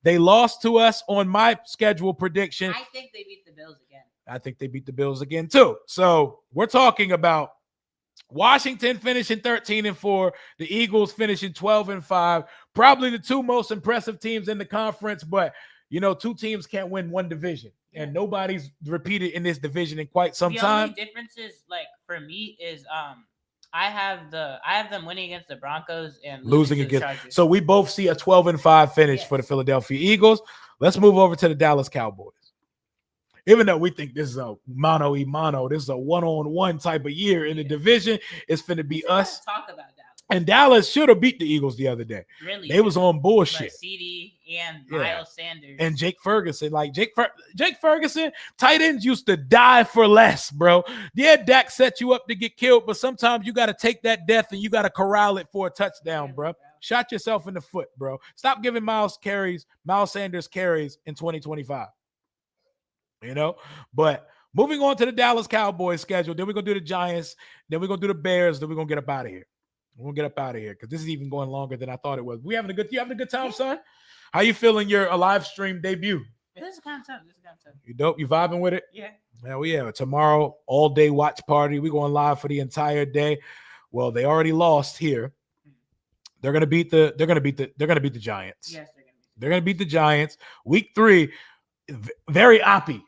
Speaker 1: They lost to us on my schedule prediction.
Speaker 2: I think they beat the Bills again.
Speaker 1: I think they beat the Bills again too. So we're talking about Washington finishing 13-4, the Eagles finishing 12-5, probably the two most impressive teams in the conference. But two teams can't win one division, and nobody's repeated in this division in quite some time.
Speaker 2: The only difference is, for me, is I have them winning against the Broncos and losing against the Chargers.
Speaker 1: So we both see a 12-5 finish for the Philadelphia Eagles. Let's move over to the Dallas Cowboys. Even though we think this is a mano-a-mano, this is a one-on-one type of year in the division, it's finna be us.
Speaker 2: Talk about Dallas.
Speaker 1: And Dallas should have beat the Eagles the other day.
Speaker 2: Really?
Speaker 1: They was on bullshit.
Speaker 2: CD and Miles Sanders.
Speaker 1: And Jake Ferguson. Jake Ferguson, tight ends used to die for less, bro. Yeah, Dak set you up to get killed, but sometimes you got to take that death and you got to corral it for a touchdown, bro. Shot yourself in the foot, bro. Stop giving Miles Sanders carries in 2025. But moving on to the Dallas Cowboys schedule, then we're going to do the Giants, then we're going to do the Bears, then we're going to get up out of here. We'll get up out of here because this is even going longer than I thought it was. You having a good time, son? How you feeling your live stream debut?
Speaker 2: This is kind of tough.
Speaker 1: You dope? You vibing with it?
Speaker 2: Yeah.
Speaker 1: Hell yeah. Tomorrow, all day watch party. We're going live for the entire day. Well, they already lost here. They're gonna beat the Giants.
Speaker 2: Yes,
Speaker 1: they're gonna beat the Giants. Week 3, very oppy.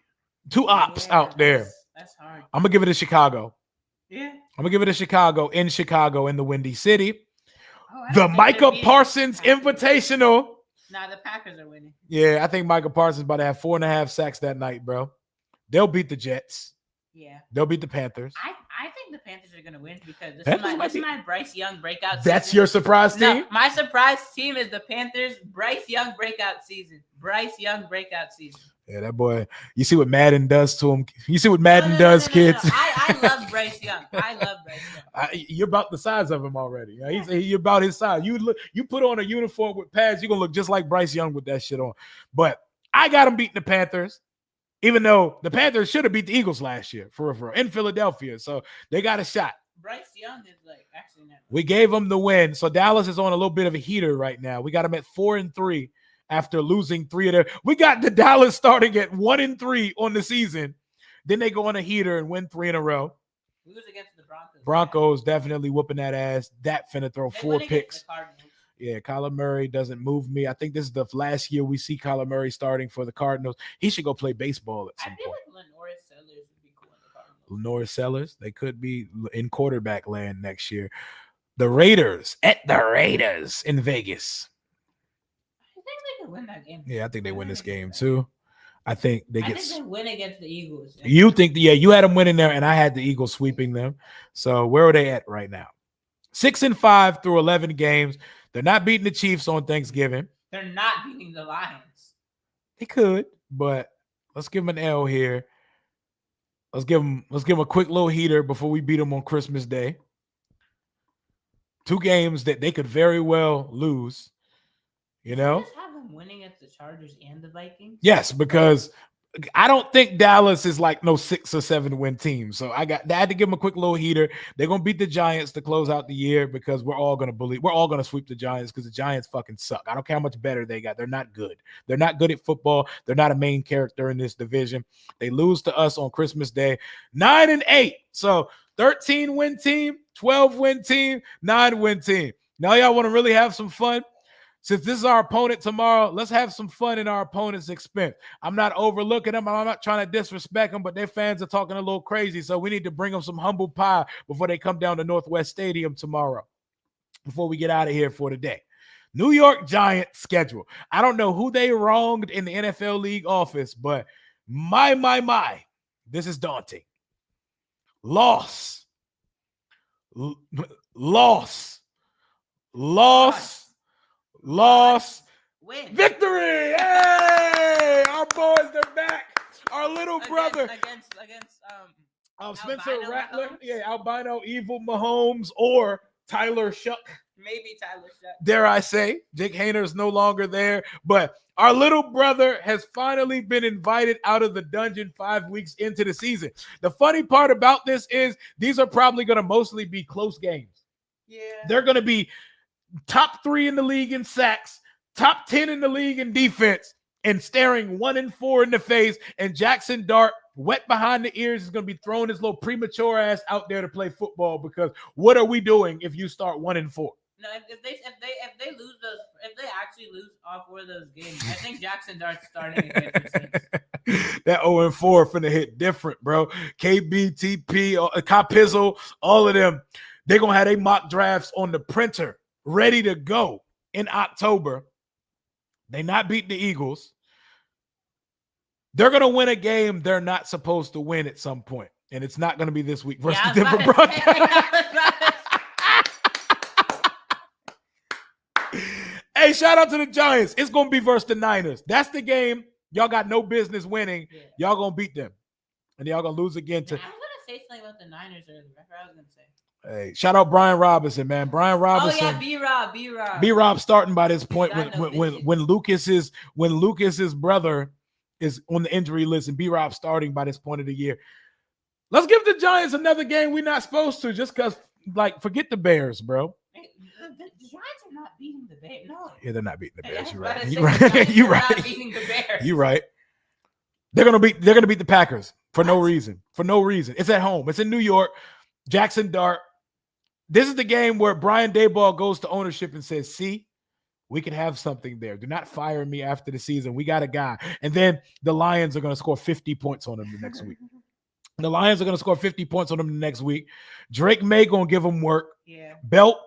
Speaker 1: 2 ops out there.
Speaker 2: That's hard.
Speaker 1: I'm gonna give it to Chicago.
Speaker 2: Yeah.
Speaker 1: I'm gonna give it to Chicago in the Windy City. The Micah Parsons Invitational.
Speaker 2: Nah, the Packers are winning.
Speaker 1: Yeah, I think Micah Parsons about to have 4.5 sacks that night, bro. They'll beat the Jets.
Speaker 2: Yeah.
Speaker 1: They'll beat the Panthers.
Speaker 2: I think the Panthers are going to win because this is my Bryce Young breakout season.
Speaker 1: That's your surprise team?
Speaker 2: No, my surprise team is the Panthers. Bryce Young breakout season. Yeah,
Speaker 1: that boy. You see what Madden does to him. You see what Madden does, kids.
Speaker 2: I love Bryce Young.
Speaker 1: You're about the size of him already. You're about his size. You put on a uniform with pads, you're going to look just like Bryce Young with that shit on. But I got him beating the Panthers. Even though the Panthers should have beat the Eagles last year, for real, in Philadelphia. So they got a shot.
Speaker 2: Bryce Young is actually not.
Speaker 1: We gave them the win. So Dallas is on a little bit of a heater right now. We got them at 4-3 after losing 3 of their. We got the Dallas starting at 1-3 on the season. Then they go on a heater and win 3 in a row.
Speaker 2: Lose against the Broncos.
Speaker 1: Broncos definitely whooping that ass. That finna throw 4 picks. Yeah, Kyler Murray doesn't move me. I think this is the last year we see Kyler Murray starting for the Cardinals. He should go play baseball at some point.
Speaker 2: I feel like Lenore Sellers would be cool in the Cardinals.
Speaker 1: Lenore Sellers, they could be in quarterback land next year. The Raiders in Vegas.
Speaker 2: I think they could win that game.
Speaker 1: Yeah, I think they win this game too. I think they
Speaker 2: win against the Eagles.
Speaker 1: You think you had them winning there, and I had the Eagles sweeping them. So where are they at right now? 6-5 through 11 games. They're not beating the Chiefs on Thanksgiving.
Speaker 2: They're not beating the Lions.
Speaker 1: They could, but let's give them an L here. Let's give them a quick little heater before we beat them on Christmas Day. 2 games that they could very well lose.
Speaker 2: Just have them winning against the Chargers and the Vikings?
Speaker 1: Yes, because I don't think Dallas is like no 6 or 7 win team. So I had to give them a quick little heater. They're going to beat the Giants to close out the year because we're all going to sweep the Giants because the Giants fucking suck. I don't care how much better they got. They're not good. They're not good at football. They're not a main character in this division. They lose to us on Christmas Day, 9-8. So 13 win team, 12 win team, 9 win team. Now y'all want to really have some fun? Since this is our opponent tomorrow, let's have some fun in our opponent's expense. I'm not overlooking them. I'm not trying to disrespect them, but their fans are talking a little crazy. So we need to bring them some humble pie before they come down to Northwest Stadium tomorrow, before we get out of here for the day. New York Giants schedule. I don't know who they wronged in the NFL league office, but my, this is daunting. Loss. Loss.
Speaker 2: Win.
Speaker 1: Victory. Hey, our boys, they're back. Our little brother.
Speaker 2: Against
Speaker 1: Spencer
Speaker 2: Albino
Speaker 1: Rattler.
Speaker 2: Mahomes?
Speaker 1: Yeah, Albino Evil Mahomes or Tyler Shuck.
Speaker 2: Maybe Tyler Shuck.
Speaker 1: Dare I say, Jake Hayner's no longer there, but our little brother has finally been invited out of the dungeon 5 weeks into the season. The funny part about this is these are probably going to mostly be close games.
Speaker 2: Yeah.
Speaker 1: They're going to be top 3 in the league in sacks, top 10 in the league in defense, and staring 1-4 in the face. And Jackson Dart, wet behind the ears, is going to be throwing his little premature ass out there to play football, because what are we doing if you start 1-4?
Speaker 2: No, if they lose those, if they actually lose all 4 of those games, I think Jackson Dart's starting again for 6.
Speaker 1: That 0-4 finna hit different, bro. KBTP, Copizzle, all of them, they're gonna have their mock drafts on the printer ready to go in October. They not beat the Eagles. They're gonna win a game they're not supposed to win at some point, and it's not gonna be this week versus the Denver Broncos. Hey, shout out to the Giants. It's going to be versus the Niners. That's the game y'all got no business winning.
Speaker 2: Yeah.
Speaker 1: Y'all going to beat them. And y'all going to lose again.
Speaker 2: I was going to say something about the Niners earlier. That's what I was going to say.
Speaker 1: Hey, shout out Brian Robinson, man. Brian Robinson.
Speaker 2: Oh, yeah, B-Rob.
Speaker 1: B-Rob starting by this point
Speaker 2: when
Speaker 1: when Lucas's brother is on the injury list, and B-Rob starting by this point of the year. Let's give the Giants another game we're not supposed to, just because, forget the Bears, bro.
Speaker 2: The Giants are not beating the Bears. No.
Speaker 1: Yeah, they're not beating the Bears. You're right.
Speaker 2: You're right. Not beating the Bears.
Speaker 1: You're right. They're gonna beat the Packers for no reason. For no reason. It's at home. It's in New York. Jackson Dart. This is the game where Brian Daboll goes to ownership and says, "See, we can have something there. Do not fire me after the season. We got a guy." And then the Lions are gonna score 50 points on them the next week. The Lions are gonna score 50 points on them the next week. Drake May gonna give them work.
Speaker 2: Yeah.
Speaker 1: Belt.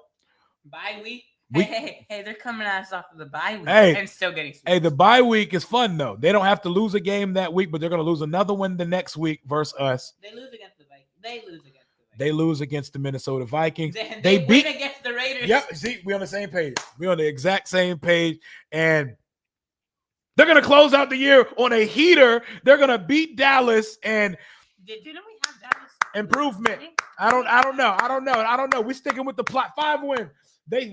Speaker 2: Bye week. Hey, they're coming at us off of the bye week.
Speaker 1: Hey,
Speaker 2: and still getting.
Speaker 1: Hey, the bye week is fun though. They don't have to lose a game that week, but they're gonna lose another one the next week versus us.
Speaker 2: They lose against the Vikings.
Speaker 1: They lose against the Minnesota Vikings.
Speaker 2: They beat against the Raiders.
Speaker 1: Yep. See, we're on the same page. We're on the exact same page, and they're gonna close out the year on a heater. They're gonna beat Dallas, and
Speaker 2: didn't we have Dallas
Speaker 1: improvement? I don't know. We're sticking with the plot. 5 wins.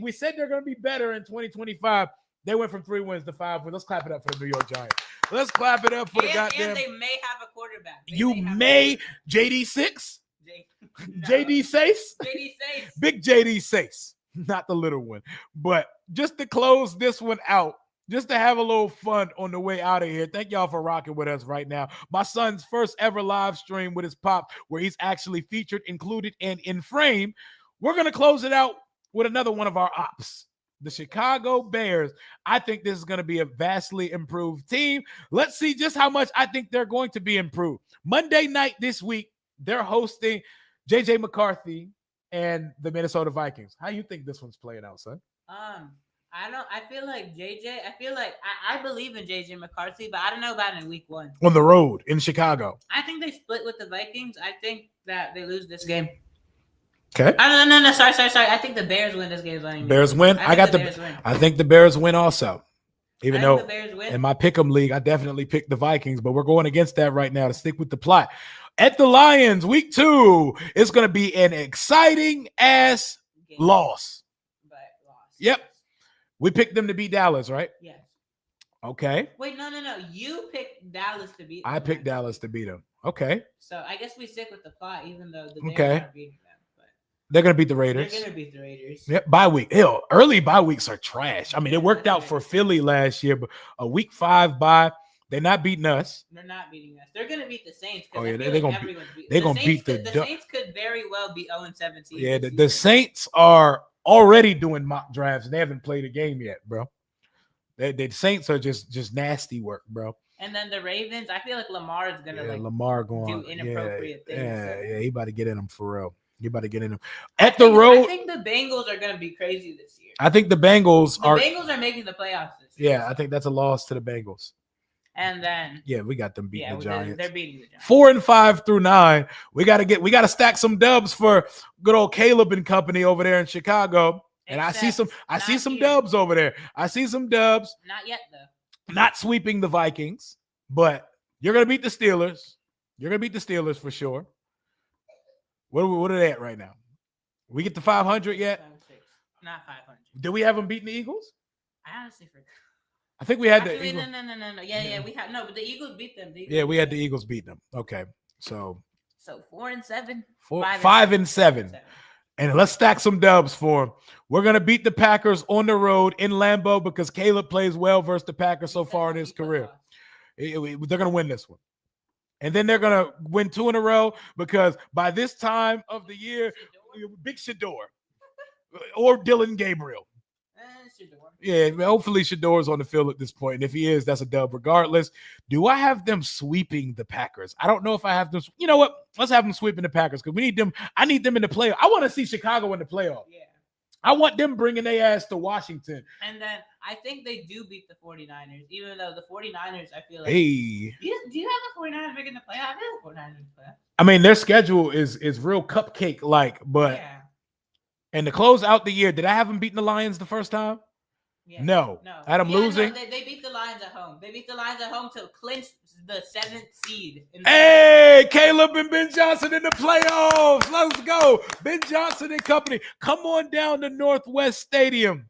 Speaker 1: We said they're going to be better in 2025. They went from 3 wins to 5 wins. Let's clap it up for the New York Giants. Let's clap it up for the goddamn.
Speaker 2: And they may have a quarterback.
Speaker 1: JD 6?
Speaker 2: No.
Speaker 1: JD Sace?
Speaker 2: JD Sace.
Speaker 1: Big JD Sace. Not the little one. But just to close this one out, just to have a little fun on the way out of here. Thank y'all for rocking with us right now. My son's first ever live stream with his pop, where he's actually featured, included, and in frame. We're going to close it out with another one of our ops, the Chicago Bears. I think this is going to be a vastly improved team. Let's see just how much I think they're going to be improved. Monday night this week, they're hosting J.J. McCarthy and the Minnesota Vikings. How you think this one's playing out, son?
Speaker 2: I feel like I believe in JJ McCarthy, but I don't know about in week 1.
Speaker 1: On the road in Chicago.
Speaker 2: I think they split with the Vikings. I think that they lose this game.
Speaker 1: Okay.
Speaker 2: No. Sorry. I think the Bears win this game.
Speaker 1: Bears win. I think the Bears win also. Even though in my pick'em league, I definitely picked the Vikings, but we're going against that right now to stick with the plot. At the Lions, week 2, it's going to be an exciting ass loss. Yep. We picked them to beat Dallas, right?
Speaker 2: Yes.
Speaker 1: Okay.
Speaker 2: Wait, no. You picked Dallas to beat them.
Speaker 1: I picked Dallas to beat them. Okay.
Speaker 2: So I guess we stick with the plot, even though the Bears are beating them. But
Speaker 1: they're going to beat the Raiders.
Speaker 2: They're going to beat the Raiders.
Speaker 1: Yep. Bye week. Ew, early bye weeks are trash. I mean, it worked out for Philly last year, but a week 5 bye, they're not beating us.
Speaker 2: They're not beating us. They're going to beat the Saints.
Speaker 1: Oh, yeah. They're going to beat
Speaker 2: the Saints could very well be 0-17.
Speaker 1: Yeah, the Saints are already doing mock drafts, and they haven't played a game yet, bro. The Saints are just nasty work, bro.
Speaker 2: And then the Ravens, I feel like Lamar is gonna
Speaker 1: Lamar
Speaker 2: do inappropriate things.
Speaker 1: Yeah, he about to get in them for real. You about to get in them. At the road.
Speaker 2: I think the Bengals are going to be crazy this year.
Speaker 1: I think the Bengals
Speaker 2: are making the playoffs this year.
Speaker 1: Yeah, I think that's a loss to the Bengals.
Speaker 2: And then
Speaker 1: we got them beating the Giants.
Speaker 2: They're beating the Giants.
Speaker 1: 4-5 through 9. We got to stack some dubs for good old Caleb and company over there in Chicago. And I see some dubs over there. I see some dubs.
Speaker 2: Not yet though.
Speaker 1: Not sweeping the Vikings, but you're gonna beat the Steelers. You're gonna beat the Steelers for sure. What are they at right now? We get to 500 yet?
Speaker 2: Not 500.
Speaker 1: Did we have them beating the Eagles?
Speaker 2: I honestly forgot.
Speaker 1: I think we had
Speaker 2: the
Speaker 1: Eagles.
Speaker 2: No. Yeah, we had but the Eagles beat them.
Speaker 1: We had the Eagles beat them. Okay, so
Speaker 2: 4-7,
Speaker 1: 5-7, and let's stack some dubs for them. We're gonna beat the Packers on the road in Lambeau because Caleb plays well versus the Packers so far in his career. They're gonna win this one, and then they're gonna win 2 in a row because by this time of the year, Big Shador or Dylan Gabriel. Yeah, hopefully Shador's on the field at this point. And if he is, that's a dub regardless. Do I have them sweeping the Packers? I don't know if I have them. You know what? Let's have them sweeping the Packers because we need them. I need them in the playoff. I want to see Chicago in the playoff. Yeah. I want them bringing their ass to Washington.
Speaker 2: And then I think they do beat the 49ers, even though the 49ers, I feel like.
Speaker 1: Hey.
Speaker 2: Do you have the 49ers making the playoff? I have the 49ers in the playoff.
Speaker 1: I mean, their schedule is real cupcake-like, but. Yeah. And to close out the year, did I have them beating the Lions the first time? Yeah. No. I had them losing.
Speaker 2: No, they beat the Lions at home. They beat the Lions at home to clinch the 7th seed.
Speaker 1: Hey, Caleb and Ben Johnson in the playoffs. Let's go. Ben Johnson and company. Come on down to Northwest Stadium.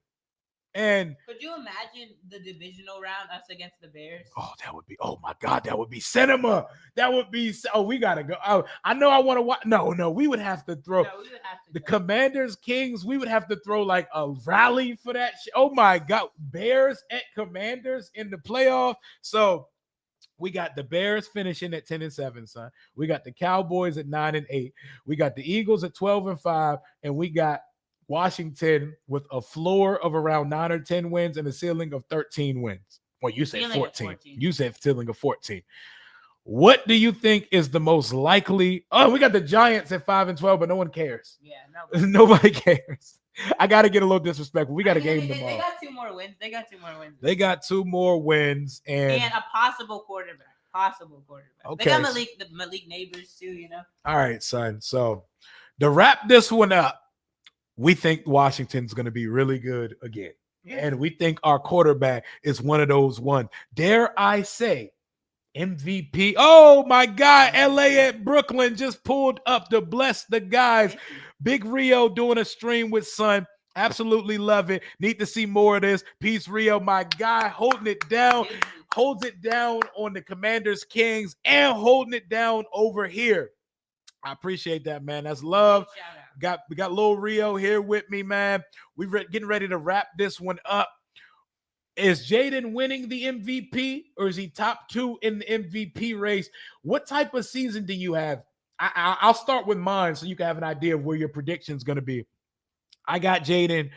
Speaker 1: And
Speaker 2: could you imagine the divisional round, us against the Bears?
Speaker 1: Oh, that would be, oh my God, that would be cinema. That would be, we got to go. I know I want to watch. No, we would have to throw the Commanders, Kings. We would have to throw like a rally for that. Oh my God, Bears at Commanders in the playoff. So we got the Bears finishing at 10-7, son. We got the Cowboys at 9-8. We got the Eagles at 12-5, and we got Washington with a floor of around 9 or 10 wins and a ceiling of 13 wins. Well, you said 14. You said ceiling of 14. What do you think is the most likely? Oh, we got the Giants at 5-12, but no one cares.
Speaker 2: Yeah,
Speaker 1: nobody cares. I got to get a little disrespectful. We got to game them all.
Speaker 2: They got 2 more wins. They
Speaker 1: got 2 more wins
Speaker 2: and a possible quarterback. Okay. They got Malik Neighbors too, you know.
Speaker 1: All right, son. So to wrap this one up, we think Washington's going to be really good again. Yeah. And we think our quarterback is one of those one. Dare I say, MVP. Oh, my God. LA at Brooklyn just pulled up to bless the guys. Big Rio doing a stream with son. Absolutely love it. Need to see more of this. Peace, Rio. My guy holding it down. Holds it down on the Commanders, Kings, and holding it down over here. I appreciate that, man. That's love. We got Lil Rio here with me, man. We're getting ready to wrap this one up. Is Jaden winning the MVP, or is he top 2 in the MVP race? What type of season do you have? I'll start with mine so you can have an idea of where your prediction is going to be. I got Jaden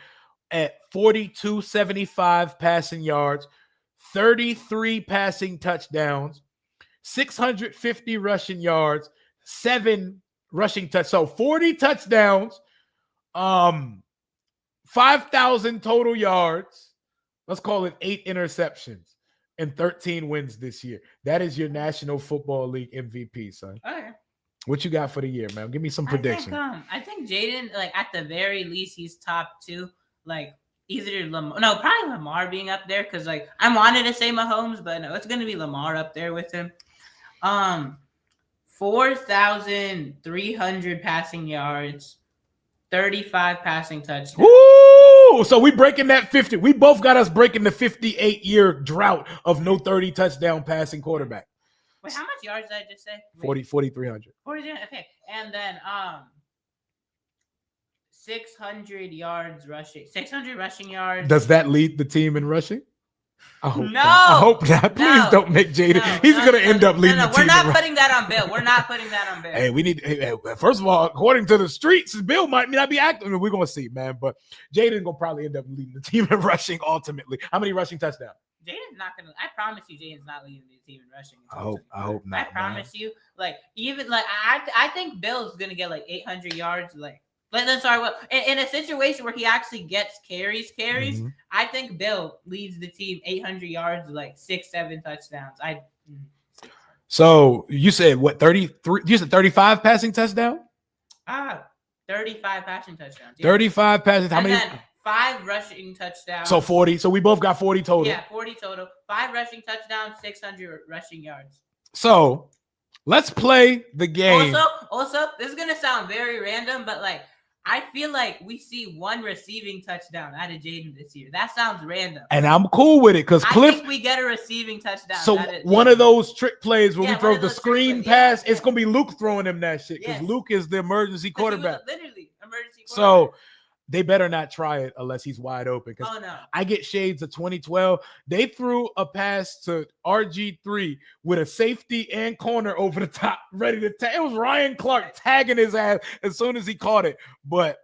Speaker 1: at 4,275 passing yards, 33 passing touchdowns, 650 rushing yards, 7 rushing touch. So 40 touchdowns, 5,000 total yards. Let's call it 8 interceptions and 13 wins this year. That is your National Football League MVP, son.
Speaker 2: Okay.
Speaker 1: What you got for the year, man? Give me some prediction.
Speaker 2: I think Jaden, like at the very least, he's top 2. Like either probably Lamar being up there because like I wanted to say Mahomes, but no, it's gonna be Lamar up there with him. 4,300 passing yards, 35 passing touchdowns.
Speaker 1: Woo! So we breaking that 50. We both got us breaking the 58-year drought of no 30 touchdown passing quarterback.
Speaker 2: Wait, how much yards did I just say?
Speaker 1: 4,300.
Speaker 2: 4,300. Okay, and then 600 yards rushing. 600 rushing yards.
Speaker 1: Does that lead the team in rushing? I hope not. I hope not. Please don't make Jaden. He's going to end up leading the team.
Speaker 2: We're not putting that on Bill.
Speaker 1: Hey, we need. First of all, according to the streets, Bill might not be active. We're going to see, man. But Jaden going to probably end up leading the team in rushing ultimately. How many rushing touchdowns?
Speaker 2: Jaden's not gonna. I promise you, Jaden's not leading the team in rushing.
Speaker 1: I hope not.
Speaker 2: I promise you. Like even like I think Bill's gonna get like 800 yards. Like sorry, well, in a situation where he actually gets carries.
Speaker 1: Mm-hmm.
Speaker 2: I think Bill leads the team 800 yards, like 6-7 touchdowns.
Speaker 1: So you said what 33? You said 35 passing touchdown?
Speaker 2: 35 passing touchdowns. Yeah.
Speaker 1: 35 passing. How many?
Speaker 2: Then 5 rushing touchdowns.
Speaker 1: So 40. So we both got 40 total.
Speaker 2: Yeah, 40 total. 5 rushing touchdowns, 600 rushing yards.
Speaker 1: So let's play the game.
Speaker 2: Also, this is gonna sound very random, but like I feel like we see 1 receiving touchdown out of Jaden this year. That sounds random.
Speaker 1: And I'm cool with it because Cliff.
Speaker 2: I think we get a receiving touchdown.
Speaker 1: So one of those trick plays where we throw the screen pass, it's gonna be Luke throwing him that shit because Luke is the emergency quarterback.
Speaker 2: Literally emergency quarterback.
Speaker 1: So they better not try it unless he's wide open.
Speaker 2: Oh no!
Speaker 1: I get shades of 2012. They threw a pass to RG3 with a safety and corner over the top, ready to tag. It was Ryan Clark tagging his ass as soon as he caught it. But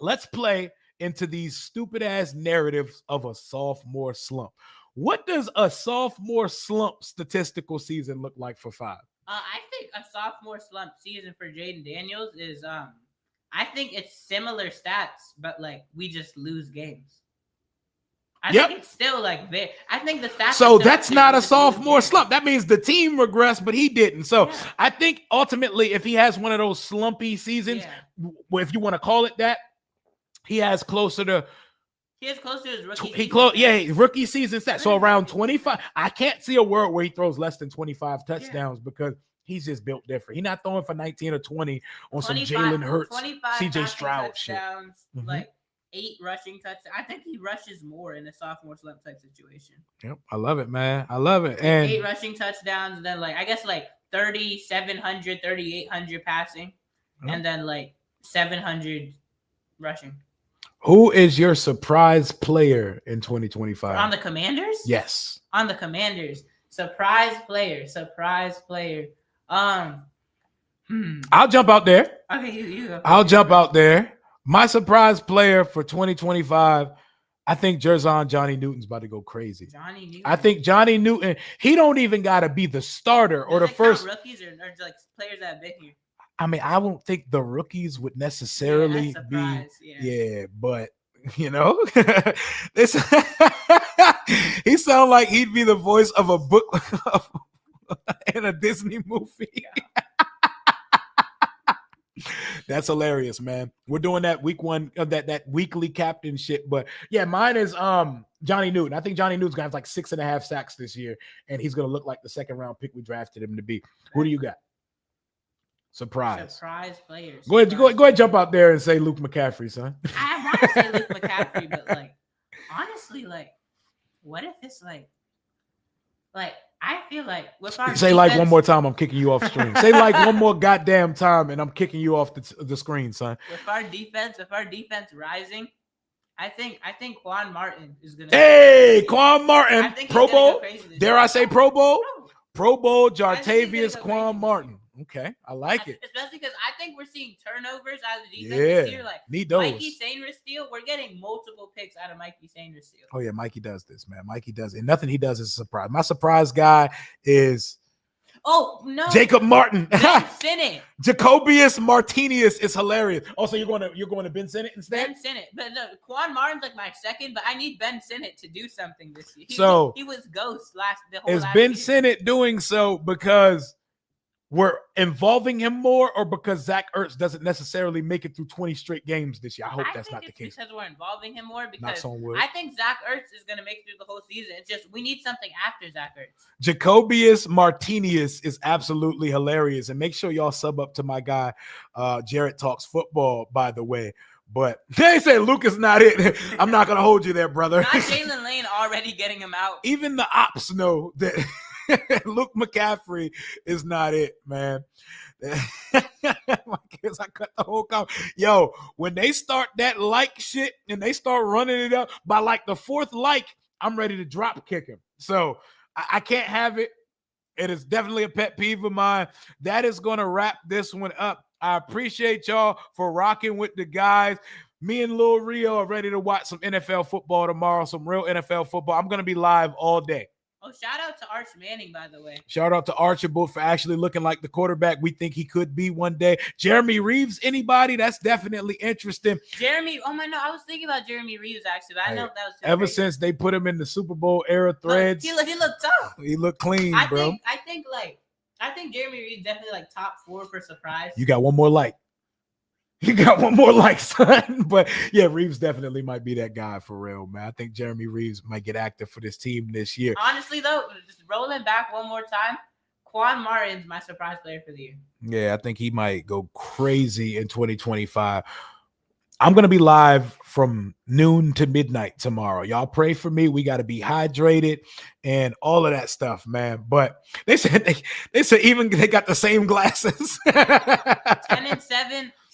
Speaker 1: let's play into these stupid ass narratives of a sophomore slump. What does a sophomore slump statistical season look like for 5?
Speaker 2: I think a sophomore slump season for Jaden Daniels is I think it's similar stats, but like we just lose games. I think it's still like very. I think the stats.
Speaker 1: So that's not a sophomore slump. That means the team regressed, but he didn't. So I think ultimately, if he has one of those slumpy seasons, if you want to call it that, he has closer to.
Speaker 2: He is close to his rookie season.
Speaker 1: Rookie season stats. So around 25. I can't see a world where he throws less than 25 touchdowns because he's just built different. He's not throwing for 19 or 20 on some Jalen Hurts, CJ Stroud shit.
Speaker 2: Like 8 rushing touchdowns. I think he rushes more in a sophomore slump type situation.
Speaker 1: Yep, I love it, man. I love it. And
Speaker 2: 8 rushing touchdowns, then like I guess like 3,700, 3,800 passing, and then like 700 rushing.
Speaker 1: Who is your surprise player in 2025?
Speaker 2: On the Commanders?
Speaker 1: Yes.
Speaker 2: On the Commanders. Surprise player. I'll
Speaker 1: jump out there.
Speaker 2: Okay, you.
Speaker 1: I'll jump out there. My surprise player for 2025, I think Johnny Newton's about to go crazy.
Speaker 2: Johnny Newton.
Speaker 1: I think Johnny Newton, he don't even got to be the starter or the first.
Speaker 2: Rookies or like players that have been here.
Speaker 1: I mean, I don't think the rookies would necessarily be. Yeah, but you know, this he sounds like he'd be the voice of a book in a Disney movie. Yeah. That's hilarious, man. We're doing that week 1 of that weekly captain shit. But yeah, mine is Johnny Newton. I think Johnny Newton's gonna have like 6.5 sacks this year, and he's gonna look like the 2nd round pick we drafted him to be. Who do you got? Surprise
Speaker 2: players.
Speaker 1: Go ahead, jump out there and say Luke McCaffrey, son.
Speaker 2: I want to say Luke McCaffrey, but like honestly, like what if it's like I feel like with our
Speaker 1: say defense, like one more time, I'm kicking you off screen. Say like one more goddamn time, and I'm kicking you off the screen, son.
Speaker 2: If our defense rising, I think Quan Martin is gonna.
Speaker 1: Hey, Quan Martin, Pro Bowl. Dare I say Pro Bowl? Pro Bowl, Jartavius Quan Martin. Okay, I like it.
Speaker 2: Especially because I think we're seeing turnovers out of the defense this year. Like
Speaker 1: need those.
Speaker 2: Mikey Sainers steal. We're getting multiple picks out of Mikey Sainers steal.
Speaker 1: Oh yeah, Mikey does this, man. Mikey does it. Nothing he does is a surprise. My surprise guy is Jacob Martin.
Speaker 2: Ben Sinnott.
Speaker 1: Jacobius Martinez is hilarious. Also, you're going to Ben Sinnott instead?
Speaker 2: Ben Sinnott. But no, Quan Martin's like my 2nd, but I need Ben Sinnott to do something this year. He was ghost the whole last
Speaker 1: Ben
Speaker 2: year.
Speaker 1: Sinnott doing so because we're involving him more, or because Zach Ertz doesn't necessarily make it through 20 straight games this year? I hope that's not the case.
Speaker 2: Because we're involving him more. Because
Speaker 1: I
Speaker 2: think Zach Ertz is going to make it through the whole season. It's just we need something after Zach Ertz.
Speaker 1: Jacobius Martinez is absolutely hilarious. And make sure y'all sub up to my guy, Jared Talks Football, by the way. But they say Luke is not it. I'm not going to hold you there, brother.
Speaker 2: Not Jalen Lane already getting him out.
Speaker 1: Even the ops know that Luke McCaffrey is not it, man. I cut the whole comment. Yo, when they start that like shit and they start running it up by like the 4th like, I'm ready to drop kick him. So I can't have it. It is definitely a pet peeve of mine. That is going to wrap this one up. I appreciate y'all for rocking with the guys. Me and Lil Rio are ready to watch some NFL football tomorrow, some real NFL football. I'm going to be live all day.
Speaker 2: Oh, shout out to Arch Manning, by the way.
Speaker 1: Shout out to Archibald for actually looking like the quarterback we think he could be one day. Jeremy Reeves, anybody? That's definitely interesting.
Speaker 2: Jeremy, oh my no, I was thinking about Jeremy Reeves actually. But I know that was
Speaker 1: ever since they put him in the Super Bowl era threads.
Speaker 2: He looked tough.
Speaker 1: He looked clean, bro.
Speaker 2: I think Jeremy Reeves definitely like top 4 for surprise.
Speaker 1: You got one more like. You got one more like, son. But yeah, Reeves definitely might be that guy for real, man. I think Jeremy Reeves might get active for this team this year.
Speaker 2: Honestly, though, just rolling back one more time, Quan Martin's my surprise player for the year.
Speaker 1: Yeah, I think he might go crazy in 2025. I'm going to be live from noon to midnight tomorrow. Y'all pray for me. We got to be hydrated and all of that stuff, man. But they said even they got the same glasses.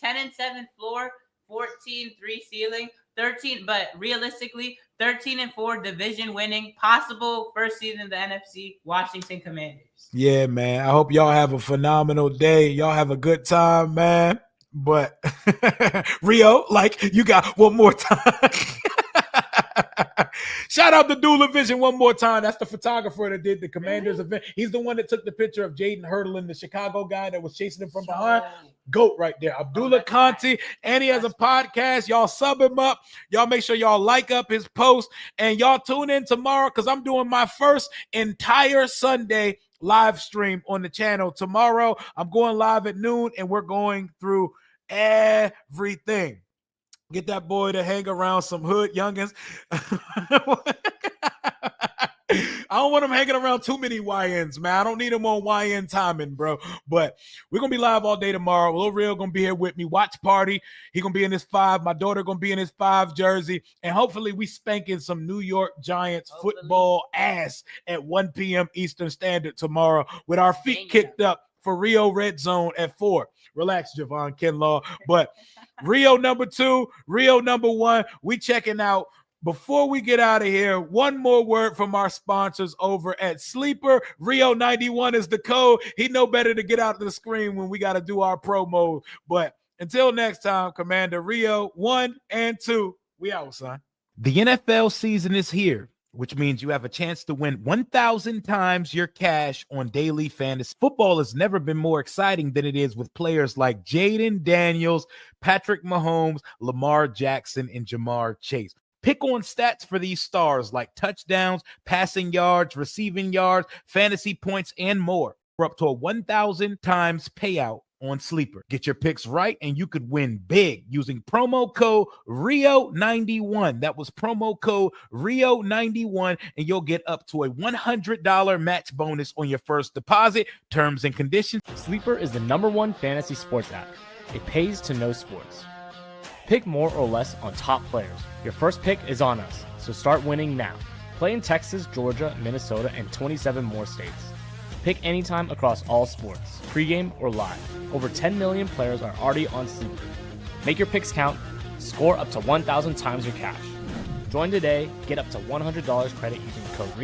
Speaker 2: 10-7 floor, 14-3 ceiling, 13, but realistically, 13-4 division winning, possible first season in the NFC, Washington Commanders. Yeah, man. I hope y'all have a phenomenal day. Y'all have a good time, man. But Rio, like, you got one more time. Shout out to Dula Vision one more time. That's the photographer that did the Commanders event. He's the one that took the picture of Jaden hurdling the Chicago guy that was chasing him from behind. GOAT right there. Abdullah Conti. And he has a podcast. Y'all sub him up. Y'all make sure y'all like up his post. And y'all tune in tomorrow because I'm doing my first entire Sunday live stream on the channel. Tomorrow, I'm going live at noon and we're going through everything. Get that boy to hang around some hood youngins. I don't want him hanging around too many YNs, man. I don't need him on YN timing, bro. But we're going to be live all day tomorrow. Lil Real going to be here with me. Watch party. He going to be in his 5. My daughter going to be in his 5 jersey. And hopefully we spanking some New York Giants football ass at 1 p.m. Eastern Standard tomorrow with our feet kicked up for Rio Red Zone at 4. Relax, Javon Kinlaw. But Rio number 2, Rio number 1, we checking out. Before we get out of here, one more word from our sponsors over at Sleeper. Rio 91 is the code. He know better to get out the screen when we got to do our promo. But until next time, Commander Rio 1 and 2, we out, son. The NFL season is here, which means you have a chance to win 1,000 times your cash on daily fantasy. Football has never been more exciting than it is with players like Jaden Daniels, Patrick Mahomes, Lamar Jackson, and Jamar Chase. Pick on stats for these stars like touchdowns, passing yards, receiving yards, fantasy points, and more. We're up to a 1,000 times payout on Sleeper. Get your picks right and you could win big using promo code RIO91. That was promo code RIO91 and you'll get up to a $100 match bonus on your first deposit. Terms and conditions.
Speaker 3: Sleeper is the #1 fantasy sports app. It pays to know sports. Pick more or less on top players. Your first pick is on us, so start winning now. Play in Texas, Georgia, Minnesota, and 27 more states. Pick anytime across all sports, pregame or live. Over 10 million players are already on Sleeper. Make your picks count. Score up to 1,000 times your cash. Join today. Get up to $100 credit using the code